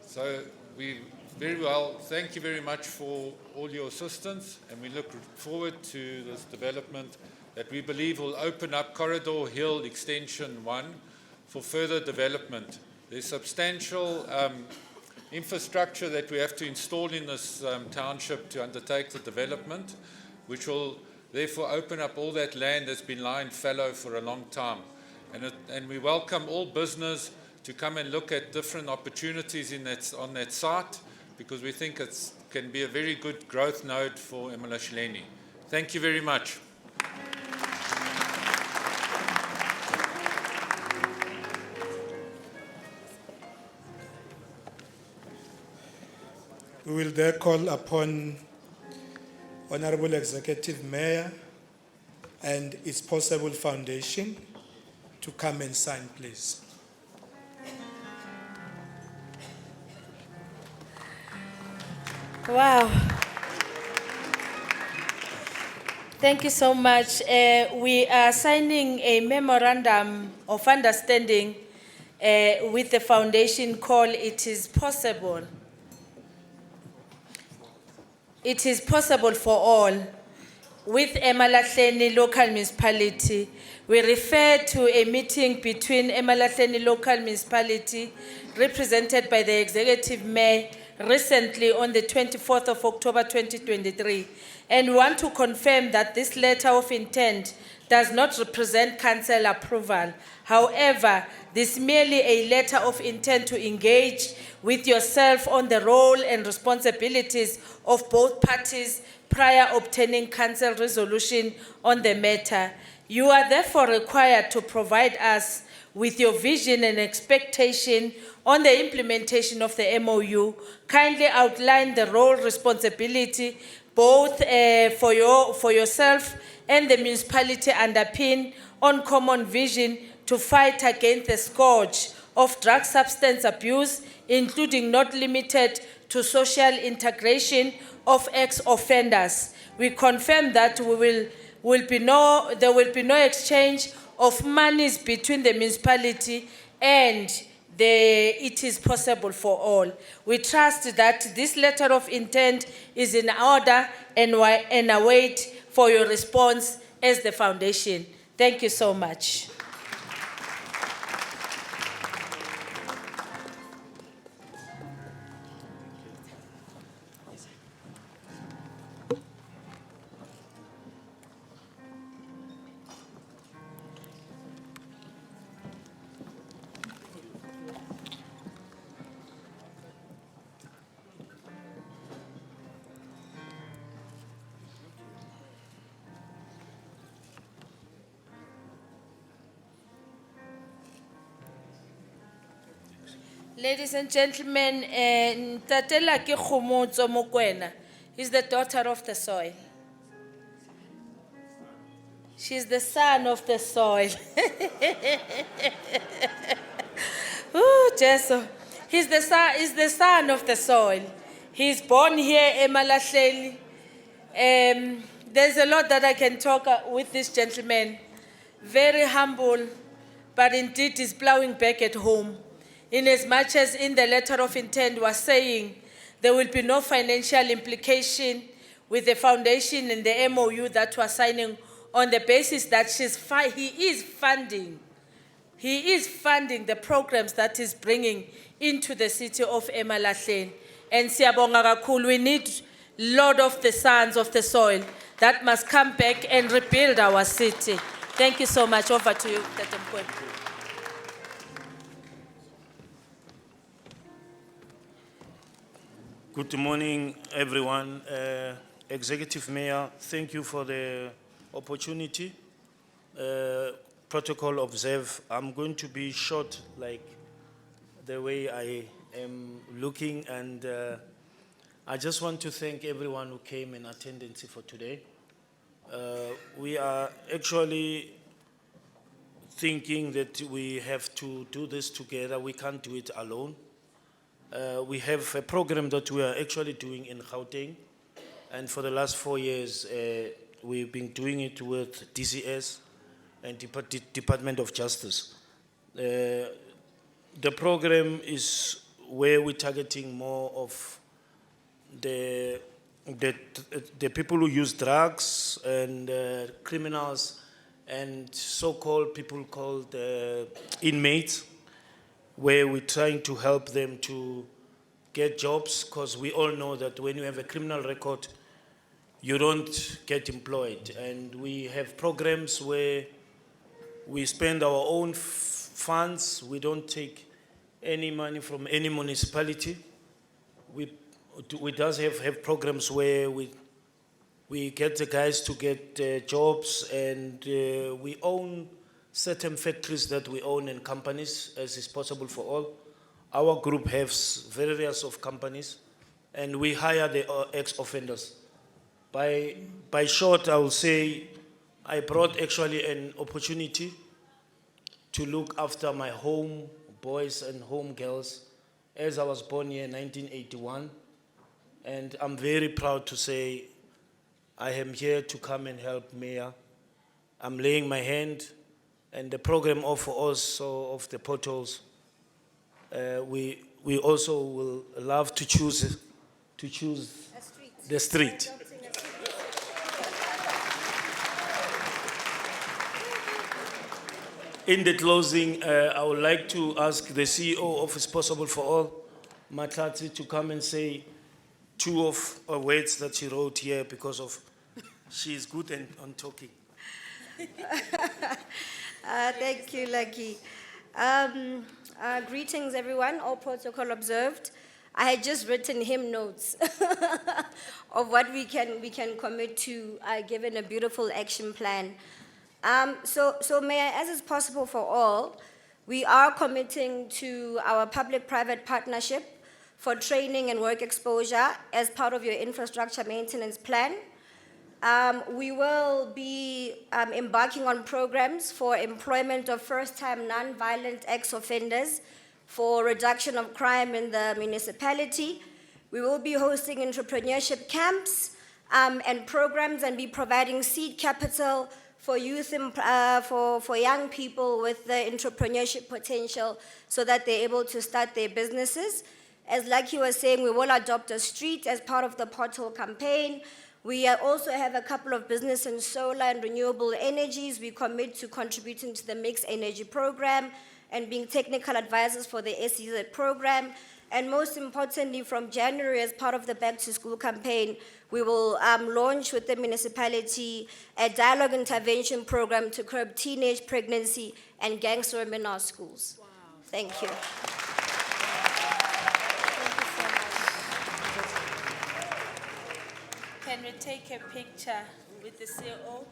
So we very well, thank you very much for all your assistance, and we look forward to this development that we believe will open up Corridor Hill Extension 1 for further development. There's substantial infrastructure that we have to install in this township to undertake the development, which will therefore open up all that land that's been lying fallow for a long time. And we welcome all business to come and look at different opportunities on that site, because we think it can be a very good growth node for Emalahleni. Thank you very much. We will there call upon Honorable Executive Mayor and its possible foundation to come and sign, please. Wow. Thank you so much. We are signing a memorandum of understanding with the foundation called It Is Possible. It is possible for all. With Emalahleni local municipality, we refer to a meeting between Emalahleni local municipality, represented by the executive mayor, recently on the 24th of October 2023, and want to confirm that this letter of intent does not represent council approval. However, this is merely a letter of intent to engage with yourself on the role and responsibilities of both parties prior obtaining council resolution on the matter. You are therefore required to provide us with your vision and expectation on the implementation of the MOU. Kindly outline the role, responsibility, both for yourself and the municipality, underpin on common vision to fight against the scourge of drug substance abuse, including not limited to social integration of ex-offenders. We confirm that there will be no exchange of monies between the municipality and It Is Possible for All. We trust that this letter of intent is in order and await for your response as the foundation. Thank you so much. Ladies and gentlemen, Ntatela ke Khomotso Mokoena is the daughter of the soil. She's the son of the soil. Ooh, Jesu. He's the son of the soil. He's born here, Emalahleni. There's a lot that I can talk with this gentleman. Very humble, but indeed is plowing back at home. In as much as in the letter of intent was saying there will be no financial implication with the foundation and the MOU that was signing on the basis that he is funding the programs that is bringing into the city of Emalahleni. And siyabonga kakhulu, we need Lord of the sons of the soil that must come back and rebuild our city. Thank you so much. Over to you, Tata Mkhwebane. Good morning, everyone. Executive Mayor, thank you for the opportunity. Protocol observe. I'm going to be short, like the way I am looking, and I just want to thank everyone who came in attendance for today. We are actually thinking that we have to do this together. We can't do it alone. We have a program that we are actually doing in Gauteng, and for the last 4 years, we've been doing it with DCS and Department of Justice. The program is where we're targeting more of the people who use drugs and criminals and so-called people called inmates, where we're trying to help them to get jobs, because we all know that when you have a criminal record, you don't get employed. And we have programs where we spend our own funds. We don't take any money from any municipality. We does have programs where we get the guys to get jobs, and we own certain factories that we own in companies, as is possible for all. Our group has various of companies, and we hire the ex-offenders. By short, I will say, I brought actually an opportunity to look after my home boys and home girls, as I was born here in 1981. And I'm very proud to say I am here to come and help Mayor. I'm laying my hand, and the program also of the portals, we also will love to choose the street. In the closing, I would like to ask the CEO of It's Possible for All, Matlati, to come and say two of her words that she wrote here, because of she is good on talking. Thank you, Lucky. Greetings, everyone, all protocol observed. I had just written him notes of what we can commit to, given a beautiful action plan. So Mayor, as is possible for all, we are committing to our public-private partnership for training and work exposure as part of your infrastructure maintenance plan. We will be embarking on programs for employment of first-time non-violent ex-offenders for reduction of crime in the municipality. We will be hosting entrepreneurship camps and programs, and be providing seed capital for youth, for young people with the entrepreneurship potential, so that they're able to start their businesses. As Lucky was saying, we will adopt a street as part of the portal campaign. We also have a couple of business in solar and renewable energies. We commit to contributing to the mixed energy program and being technical advisors for the SEZ program. And most importantly, from January, as part of the Back to School campaign, we will launch with the municipality a dialogue intervention program to curb teenage pregnancy and gangster women in our schools. Wow. Thank you. Can we take a picture with the CEO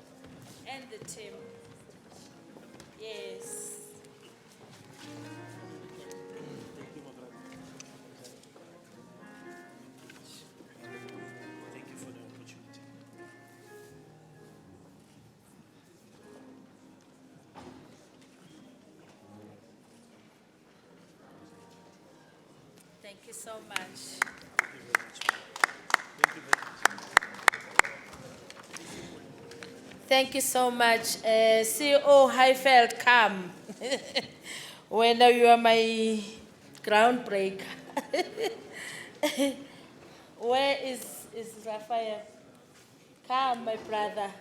and the team? Yes. Thank you so much. Thank you so much. CEO Highfield, come. When you are my groundbreaker. Where is Raphael? Come, my brother.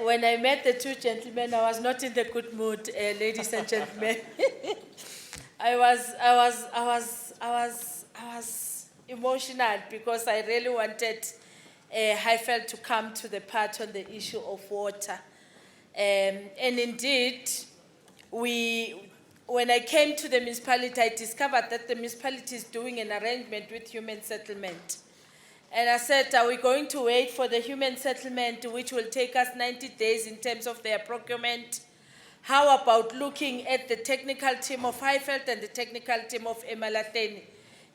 When I met the two gentlemen, I was not in the good mood, ladies and gentlemen. I was emotional because I really wanted Highfield to come to the part on the issue of water. And indeed, when I came to the municipality, I discovered that the municipality is doing an arrangement with human settlement. And I said, are we going to wait for the human settlement, which will take us 90 days in terms of their procurement? How about looking at the technical team of Highfield and the technical team of Emalahleni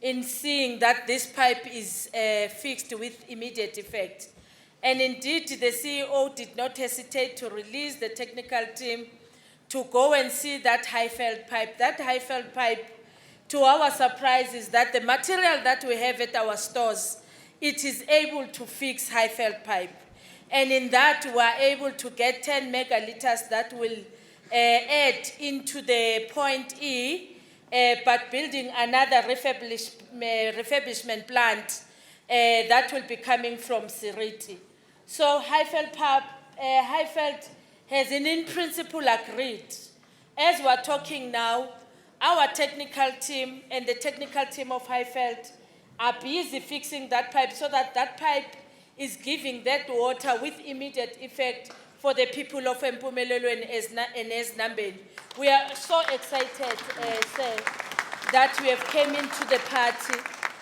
in seeing that this pipe is fixed with immediate effect? And indeed, the CEO did not hesitate to release the technical team to go and see that Highfield pipe. That Highfield pipe, to our surprise, is that the material that we have at our stores, it is able to fix Highfield pipe. And in that, we are able to get 10 megaliters that will add into the point E, but building another refurbishment plant that will be coming from Siriti. So Highfield has in principle agreed. As we're talking now, our technical team and the technical team of Highfield are busy fixing that pipe so that that pipe is giving that water with immediate effect for the people of Empumelelo and Eznambeni. We are so excited, sir, that we have came into the party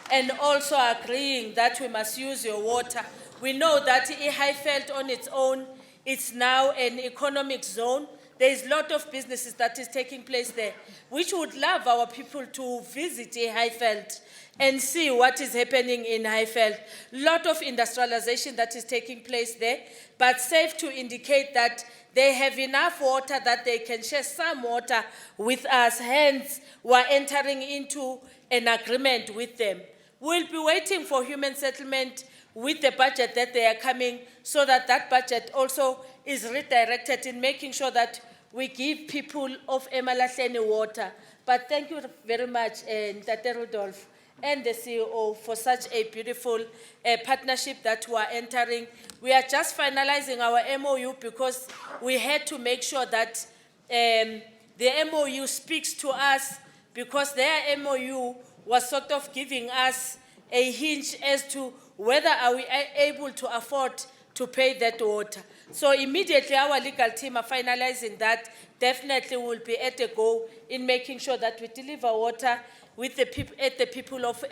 and also agreeing that we must use your water. We know that Highfield on its own, it's now an economic zone. There is a lot of businesses that is taking place there, which would love our people to visit Highfield and see what is happening in Highfield. Lot of industrialization that is taking place there, but safe to indicate that they have enough water that they can share some water with us. Hence, we're entering into an agreement with them. We'll be waiting for human settlement with the budget that they are coming, so that that budget also is redirected in making sure that we give people of Emalahleni water. But thank you very much, Ntate Rudolph and the CEO, for such a beautiful partnership that we are entering. We are just finalizing our MOU because we had to make sure that the MOU speaks to us, because their MOU was sort of giving us a hint as to whether are we able to afford to pay that water. So immediately our legal team are finalizing that. Definitely will be at a go in making sure that we deliver water with the people of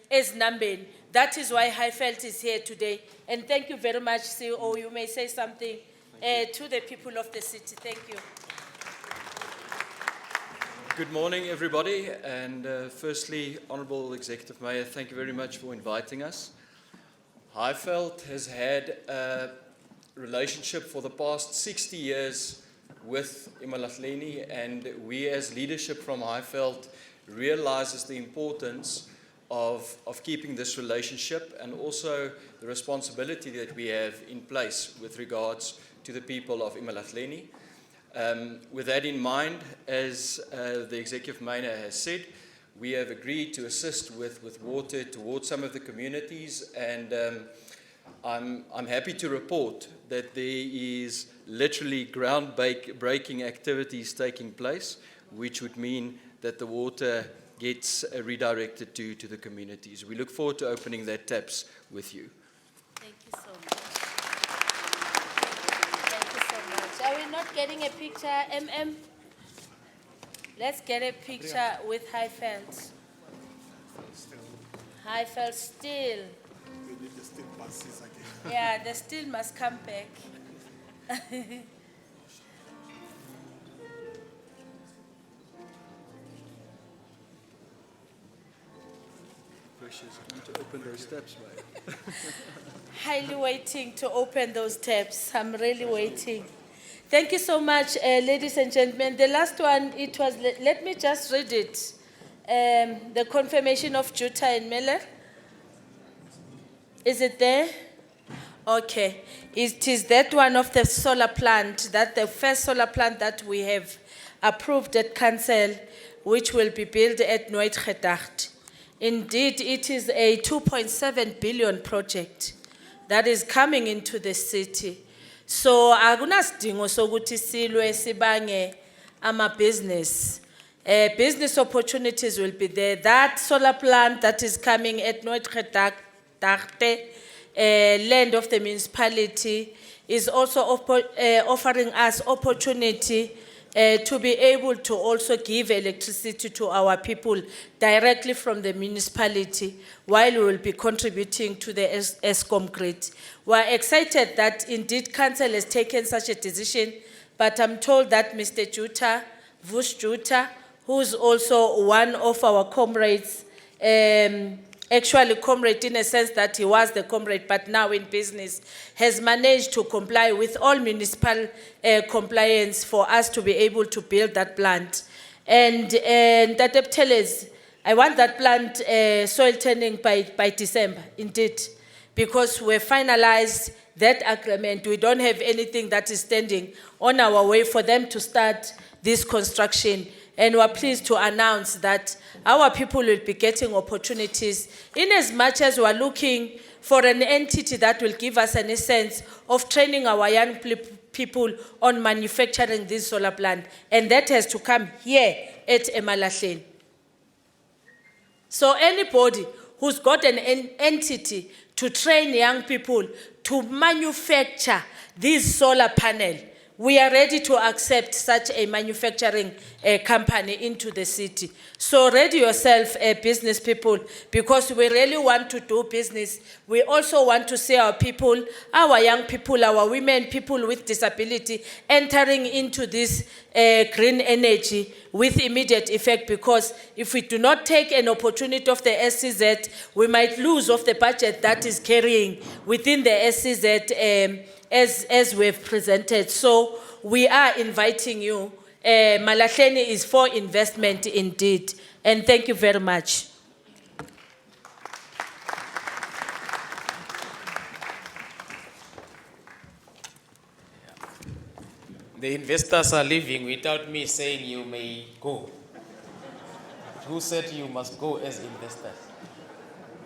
Eznambeni. That is why Highfield is here today. And thank you very much, CEO. You may say something to the people of the city. Thank you. Good morning, everybody. And firstly, Honourable Executive Mayor, thank you very much for inviting us. Highfield has had a relationship for the past 60 years with Emalahleni, and we as leadership from Highfield realizes the importance of keeping this relationship and also the responsibility that we have in place with regards to the people of Emalahleni. With that in mind, as the Executive Mayor has said, we have agreed to assist with water towards some of the communities, and I'm happy to report that there is literally ground-breaking activities taking place, which would mean that the water gets redirected to the communities. We look forward to opening that taps with you. Thank you so much. Thank you so much. Are we not getting a picture, MM? Let's get a picture with Highfield. Highfield still. We need the still buses again. Yeah, the still must come back. Precious, I need to open those taps, mate. Highly waiting to open those taps. I'm really waiting. Thank you so much, ladies and gentlemen. The last one, it was, let me just read it. The confirmation of Juta and Miller. Is it there? Okay. It is that one of the solar plant, that the first solar plant that we have approved at council, which will be built at Nooitgedacht. Indeed, it is a 2.7 billion project that is coming into the city. So, akunasidingo sokuthi silwe sibange ama-business. Business opportunities will be there. That solar plant that is coming at Nooitgedacht, land of the municipality, is also offering us opportunity to be able to also give electricity to our people directly from the municipality, while we will be contributing to the ESCOM grid. We are excited that indeed council has taken such a decision, but I'm told that Mr. Juta, Vush Juta, who's also one of our comrades, actually comrade in a sense that he was the comrade, but now in business, has managed to comply with all municipal compliance for us to be able to build that plant. And that Tellers, I want that plant soil turning by December, indeed, because we've finalized that agreement. We don't have anything that is standing on our way for them to start this construction. And we're pleased to announce that our people will be getting opportunities in as much as we're looking for an entity that will give us an essence of training our young people on manufacturing this solar plant. And that has to come here at Emalahleni. So anybody who's got an entity to train young people to manufacture this solar panel, we are ready to accept such a manufacturing company into the city. So ready yourself, business people, because we really want to do business. We also want to see our people, our young people, our women, people with disability, entering into this green energy with immediate effect, because if we do not take an opportunity of the SCZ, we might lose of the budget that is carrying within the SCZ as we've presented. So we are inviting you. Emalahleni is for investment indeed. And thank you very much. The investors are leaving without me saying you may go. Who said you must go as investors?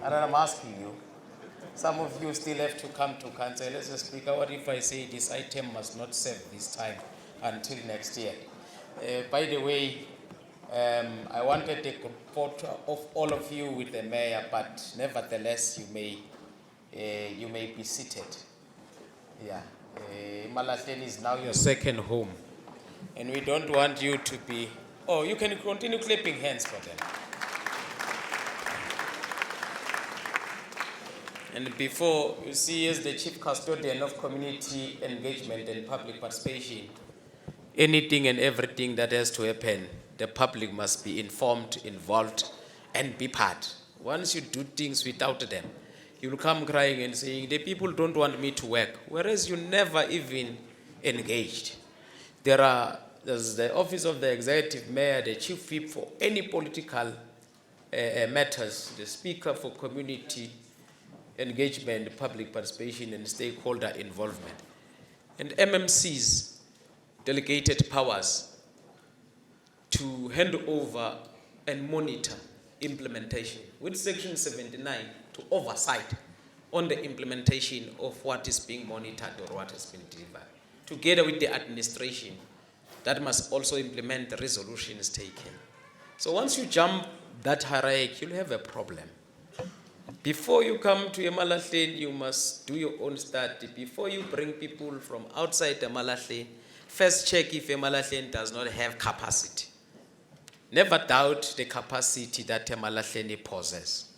And I'm asking you. Some of you still have to come to council. Let's just speak. What if I say this item must not serve this time until next year? By the way, I wanted to take a photo of all of you with the mayor, but nevertheless, you may be seated. Yeah. Emalahleni is now your second home. And we don't want you to be... Oh, you can continue clapping hands for them. And before, you see, as the chief custodian of community engagement and public participation, anything and everything that has to happen, the public must be informed, involved, and be part. Once you do things without them, you will come crying and saying, the people don't want me to work, whereas you never even engaged. There's the office of the executive mayor, the chief whip for any political matters, the speaker for community engagement, public participation, and stakeholder involvement. And MMC's delegated powers to hand over and monitor implementation with Section 79 to oversight on the implementation of what is being monitored or what has been delivered, together with the administration that must also implement the resolutions taken. So once you jump that hierarchy, you'll have a problem. Before you come to Emalahleni, you must do your own study. Before you bring people from outside Emalahleni, first check if Emalahleni does not have capacity. Never doubt the capacity that Emalahleni possesses.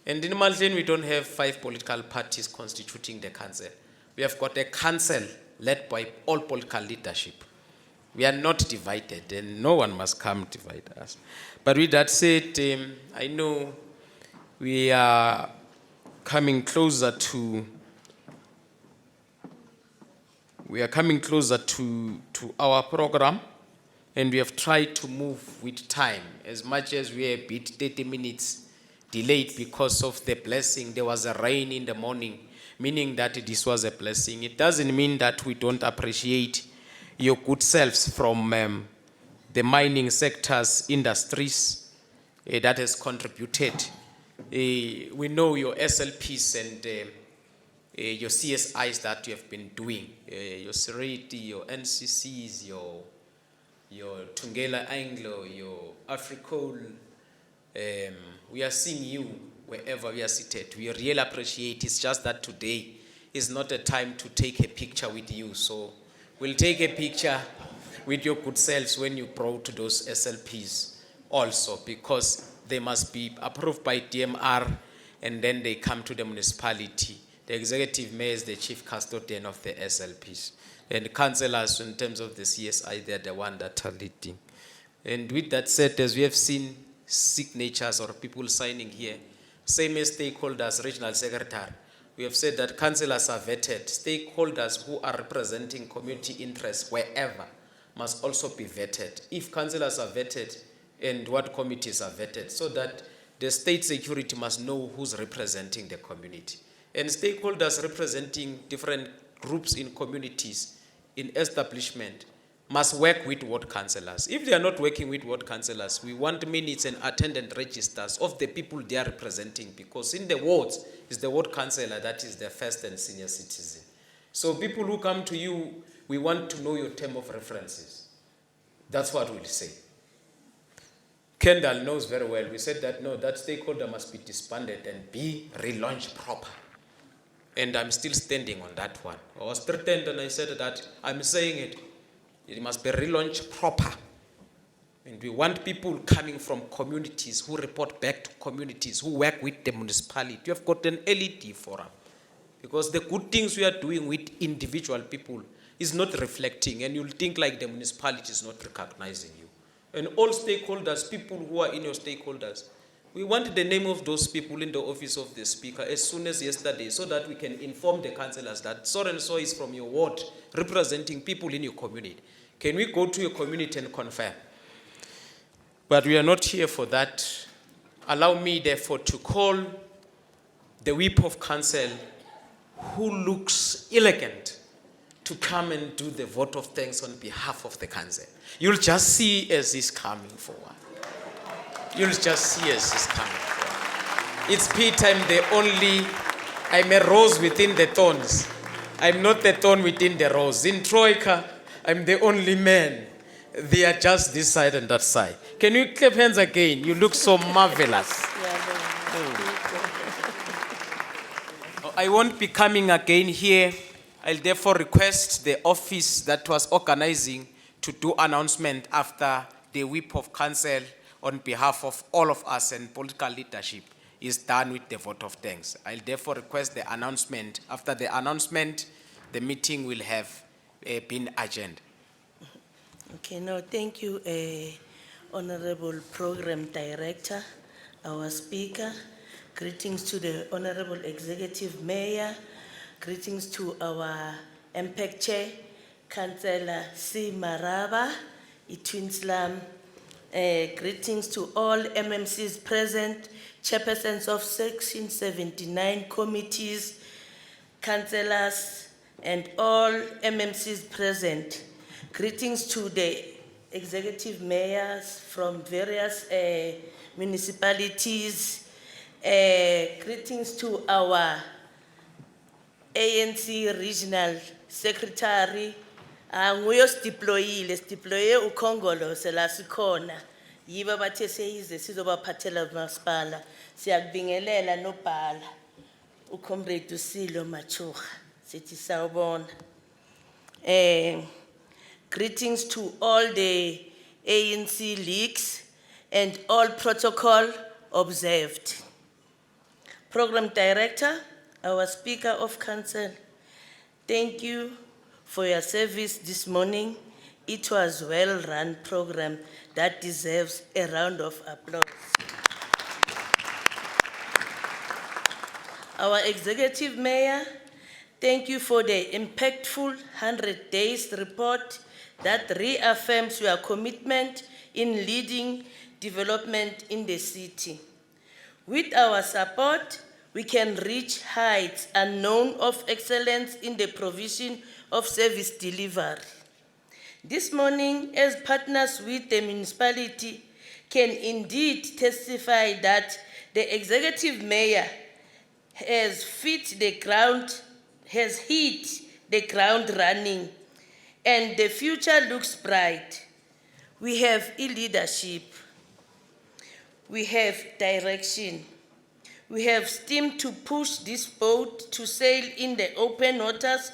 And in Emalahleni, we don't have 5 political parties constituting the council. We have got a council led by all political leadership. We are not divided, and no one must come divide us. But with that said, I know we are coming closer to We are coming closer to our program, and we have tried to move with time. As much as we are a bit 30 minutes delayed because of the blessing, there was a rain in the morning, meaning that this was a blessing. It doesn't mean that we don't appreciate your good selves from the mining sectors, industries that has contributed. We know your SLPs and your CSIs that you have been doing, your Seriti, your NCCs, your Tungela Anglo, your Africol. We are seeing you wherever we are seated. We really appreciate it. It's just that today is not a time to take a picture with you. So we'll take a picture with your good selves when you brought those SLPs also, because they must be approved by DMR and then they come to the municipality. The executive mayor is the chief custodian of the SLPs. And councillors, in terms of the CSI, they're the one that are leading. And with that said, as we have seen signatures or people signing here, same as stakeholders, regional secretary, we have said that councillors are vetted. Stakeholders who are representing community interests wherever must also be vetted. If councillors are vetted, and what committees are vetted, so that the state security must know who's representing the community. And stakeholders representing different groups in communities, in establishment, must work with ward councillors. If they are not working with ward councillors, we want minutes and attendant registers of the people they are representing, because in the wards, it's the ward councillor that is the first and senior citizen. So people who come to you, we want to know your term of references. That's what we'll say. Kendall knows very well. We said that, no, that stakeholder must be disbanded and be relaunched proper. And I'm still standing on that one. I was threatened and I said that I'm saying it. It must be relaunched proper. And we want people coming from communities who report back to communities, who work with the municipality. You have got an LED forum. Because the good things we are doing with individual people is not reflecting, and you'll think like the municipality is not recognizing you. And all stakeholders, people who are in your stakeholders, we want the name of those people in the office of the speaker as soon as yesterday, so that we can inform the councillors that so and so is from your ward, representing people in your community. Can we go to your community and confirm? But we are not here for that. Allow me, therefore, to call the whip of council, who looks elegant, to come and do the vote of thanks on behalf of the council. You'll just see as he's coming forward. You'll just see as he's coming forward. It's Peter, I'm a rose within the thorns. I'm not the thorn within the rose. In Troika, I'm the only man. They are just this side and that side. Can you clap hands again? You look so marvelous. I won't be coming again here. I'll therefore request the office that was organizing to do announcement after the whip of council on behalf of all of us and political leadership is done with the vote of thanks. I'll therefore request the announcement. After the announcement, the meeting will have been adjourned. Okay, no, thank you, Honorable Program Director, our Speaker. Greetings to the Honorable Executive Mayor. Greetings to our MPEC Chair, Councillor C. Maraba, Twin Slum. Greetings to all MMCs present, chairpersons of Section 79 committees, councillors, and all MMCs present. Greetings to the executive mayors from various municipalities. Greetings to our ANC Regional Secretary. Nguyo deploye uKhongolo selasikhona. Yiba bathe seyize sizobaphathela umasipala. Siyakubingelela nobhala. uComrade Usilo Machuga. Sithi sawubona. Greetings to all the ANC leagues and all protocol observed. Program Director, our Speaker of Council, thank you for your service this morning. It was a well-run program that deserves a round of applause. Our Executive Mayor, Thank you for the impactful 100 days report that reaffirms your commitment in leading development in the city. With our support, we can reach heights unknown of excellence in the provision of service delivery. This morning, as partners with the municipality, can indeed testify that the executive mayor has hit the ground running, and the future looks bright. We have leadership, we have direction, we have steam to push this boat to sail in the open waters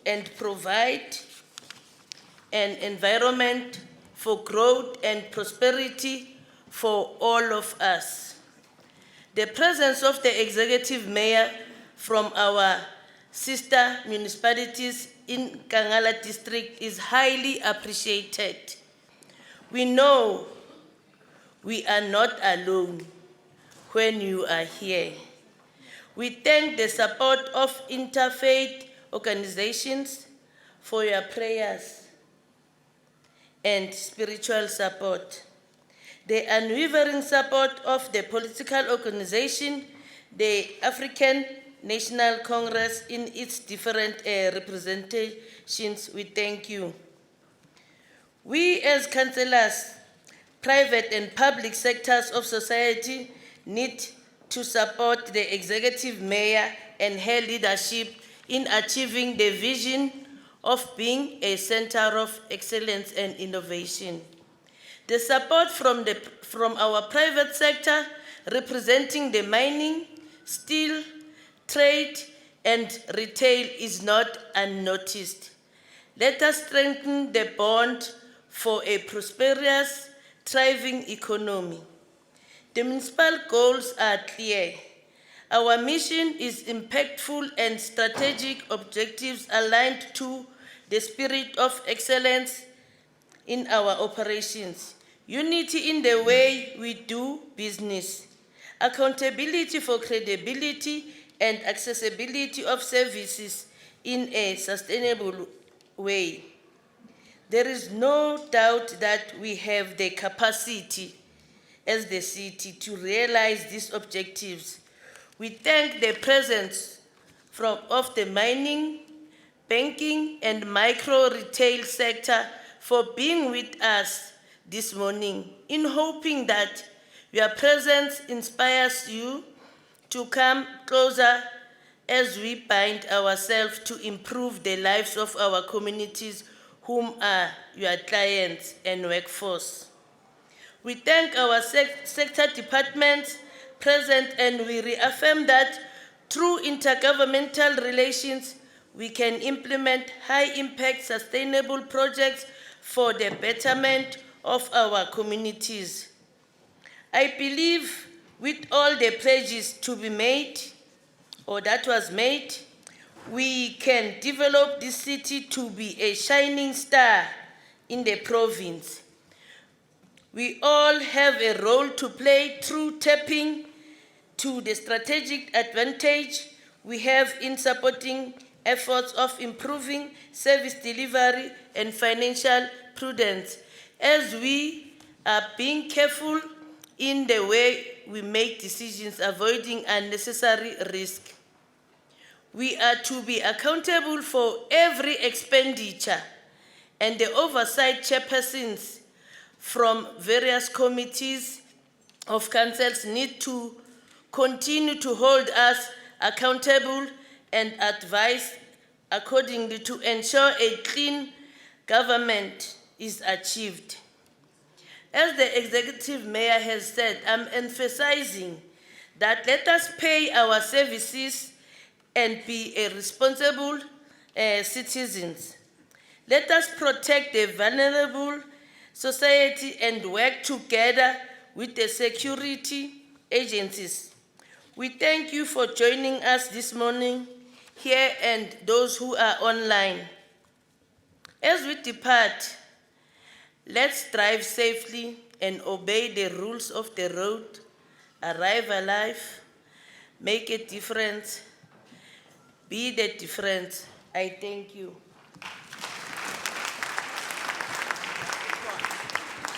and provide an environment for growth and prosperity for all of us. The presence of the executive mayor from our sister municipalities in Kangala district is highly appreciated. We know we are not alone when you are here. We thank the support of interfaith organizations for your prayers and spiritual support. The unwavering support of the political organization, the African National Congress in its different representations, we thank you. We as councillors, private and public sectors of society need to support the executive mayor and her leadership in achieving the vision of being a center of excellence and innovation. The support from our private sector representing the mining, steel, trade, and retail is not unnoticed. Let us strengthen the bond for a prosperous, thriving economy. The municipal goals are clear. Our mission is impactful and strategic objectives aligned to the spirit of excellence in our operations, unity in the way we do business, accountability for credibility, and accessibility of services in a sustainable way. There is no doubt that we have the capacity as the city to realize these objectives. We thank the presence of the mining, banking, and micro-retail sector for being with us this morning, in hoping that your presence inspires you to come closer as we bind ourselves to improve the lives of our communities, whom are your clients and workforce. We thank our sector departments present, and we reaffirm that through intergovernmental relations, we can implement high-impact sustainable projects for the betterment of our communities. I believe with all the pledges to be made, or that was made, we can develop this city to be a shining star in the province. We all have a role to play through tapping to the strategic advantage we have in supporting efforts of improving service delivery and financial prudence, as we are being careful in the way we make decisions, avoiding unnecessary risk. We are to be accountable for every expenditure, and the oversight chairpersons from various committees of councils need to continue to hold us accountable and advise accordingly to ensure a clean government is achieved. As the executive mayor has said, I'm emphasizing that let us pay our services and be a responsible citizens. Let us protect the vulnerable society and work together with the security agencies. We thank you for joining us this morning here and those who are online. As we depart, let's drive safely and obey the rules of the road, arrive alive, make a difference, Be the difference. I thank you.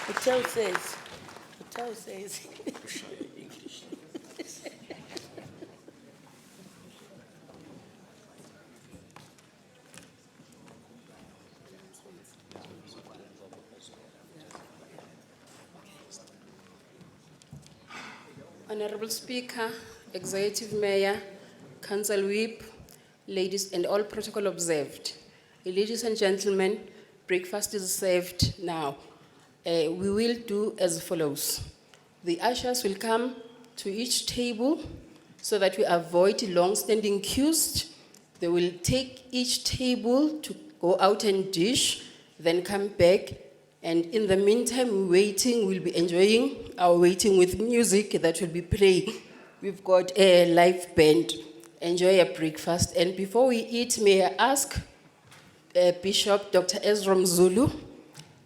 Hotel says. Honorable Speaker, Executive Mayor, Council Whip, ladies and all protocol observed. Ladies and gentlemen, breakfast is served now. We will do as follows. The ushers will come to each table so that we avoid long-standing queues. They will take each table to go out and dish, then come back. And in the meantime, we'll be enjoying our waiting with music that will be playing. We've got a live band. Enjoy your breakfast. And before we eat, may I ask Bishop Dr. Ezra Mzulu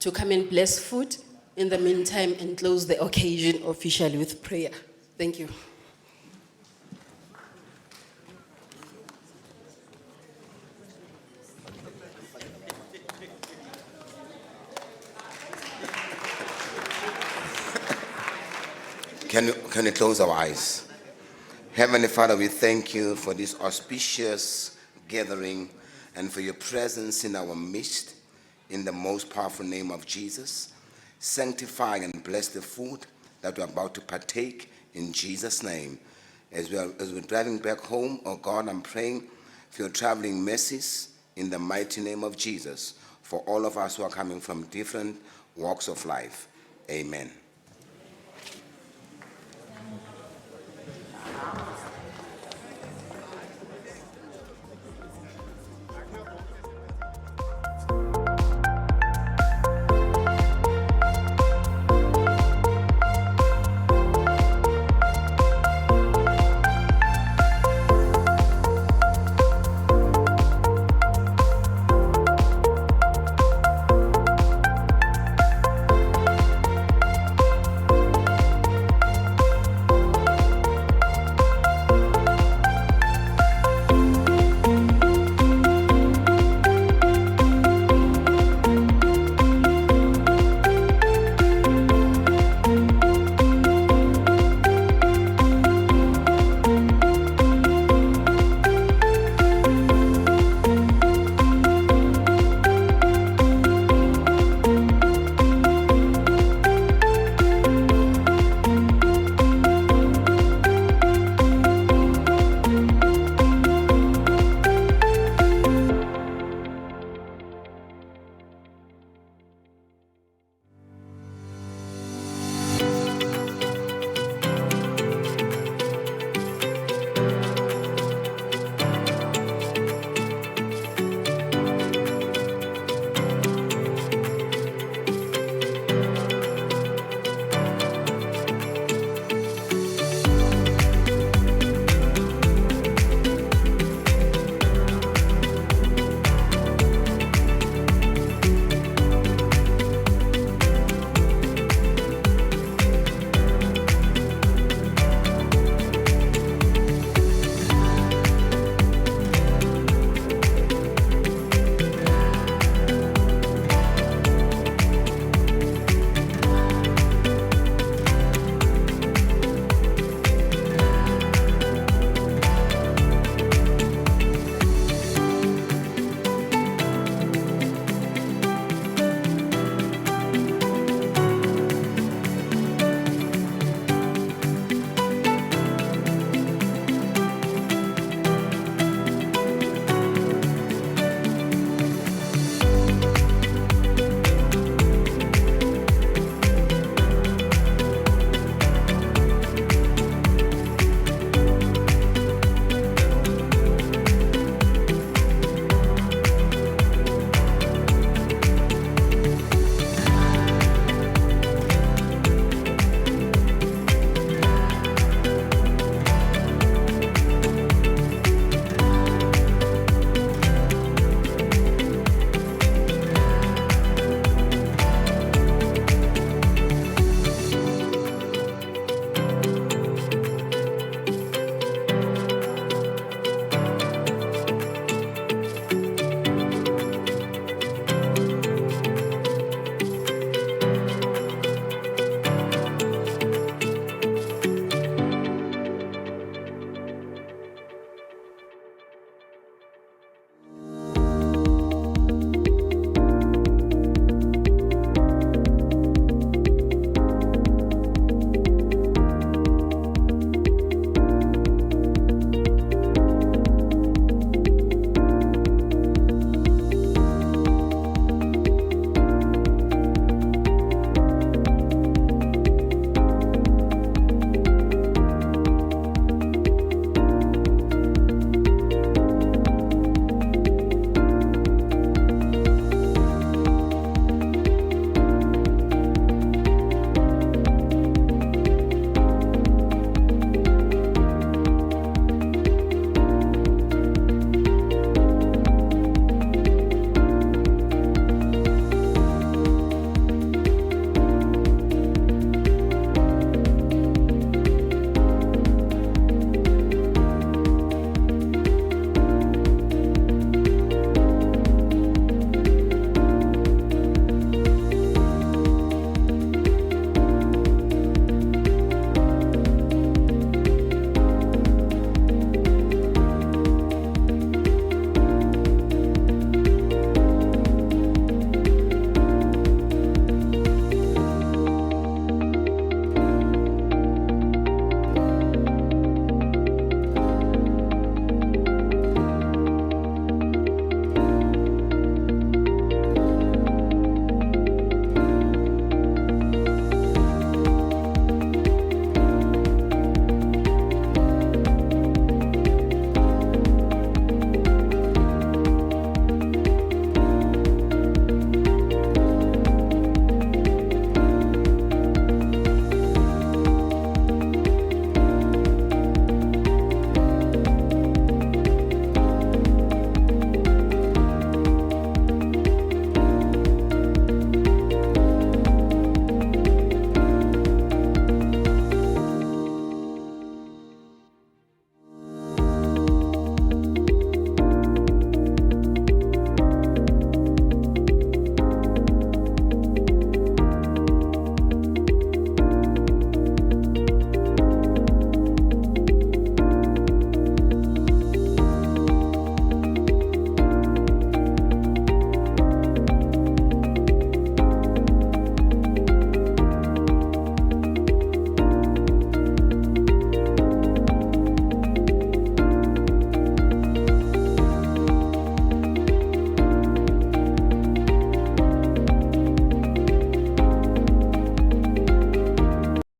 to come and bless food in the meantime and close the occasion officially with prayer. Thank you. Can you close our eyes? Heavenly Father, we thank you for this auspicious gathering and for your presence in our midst, in the most powerful name of Jesus. Sanctify and bless the food that we're about to partake in Jesus' name. As we're driving back home, oh God, I'm praying for your traveling mercies in the mighty name of Jesus for all of us who are coming from different walks of life. Amen.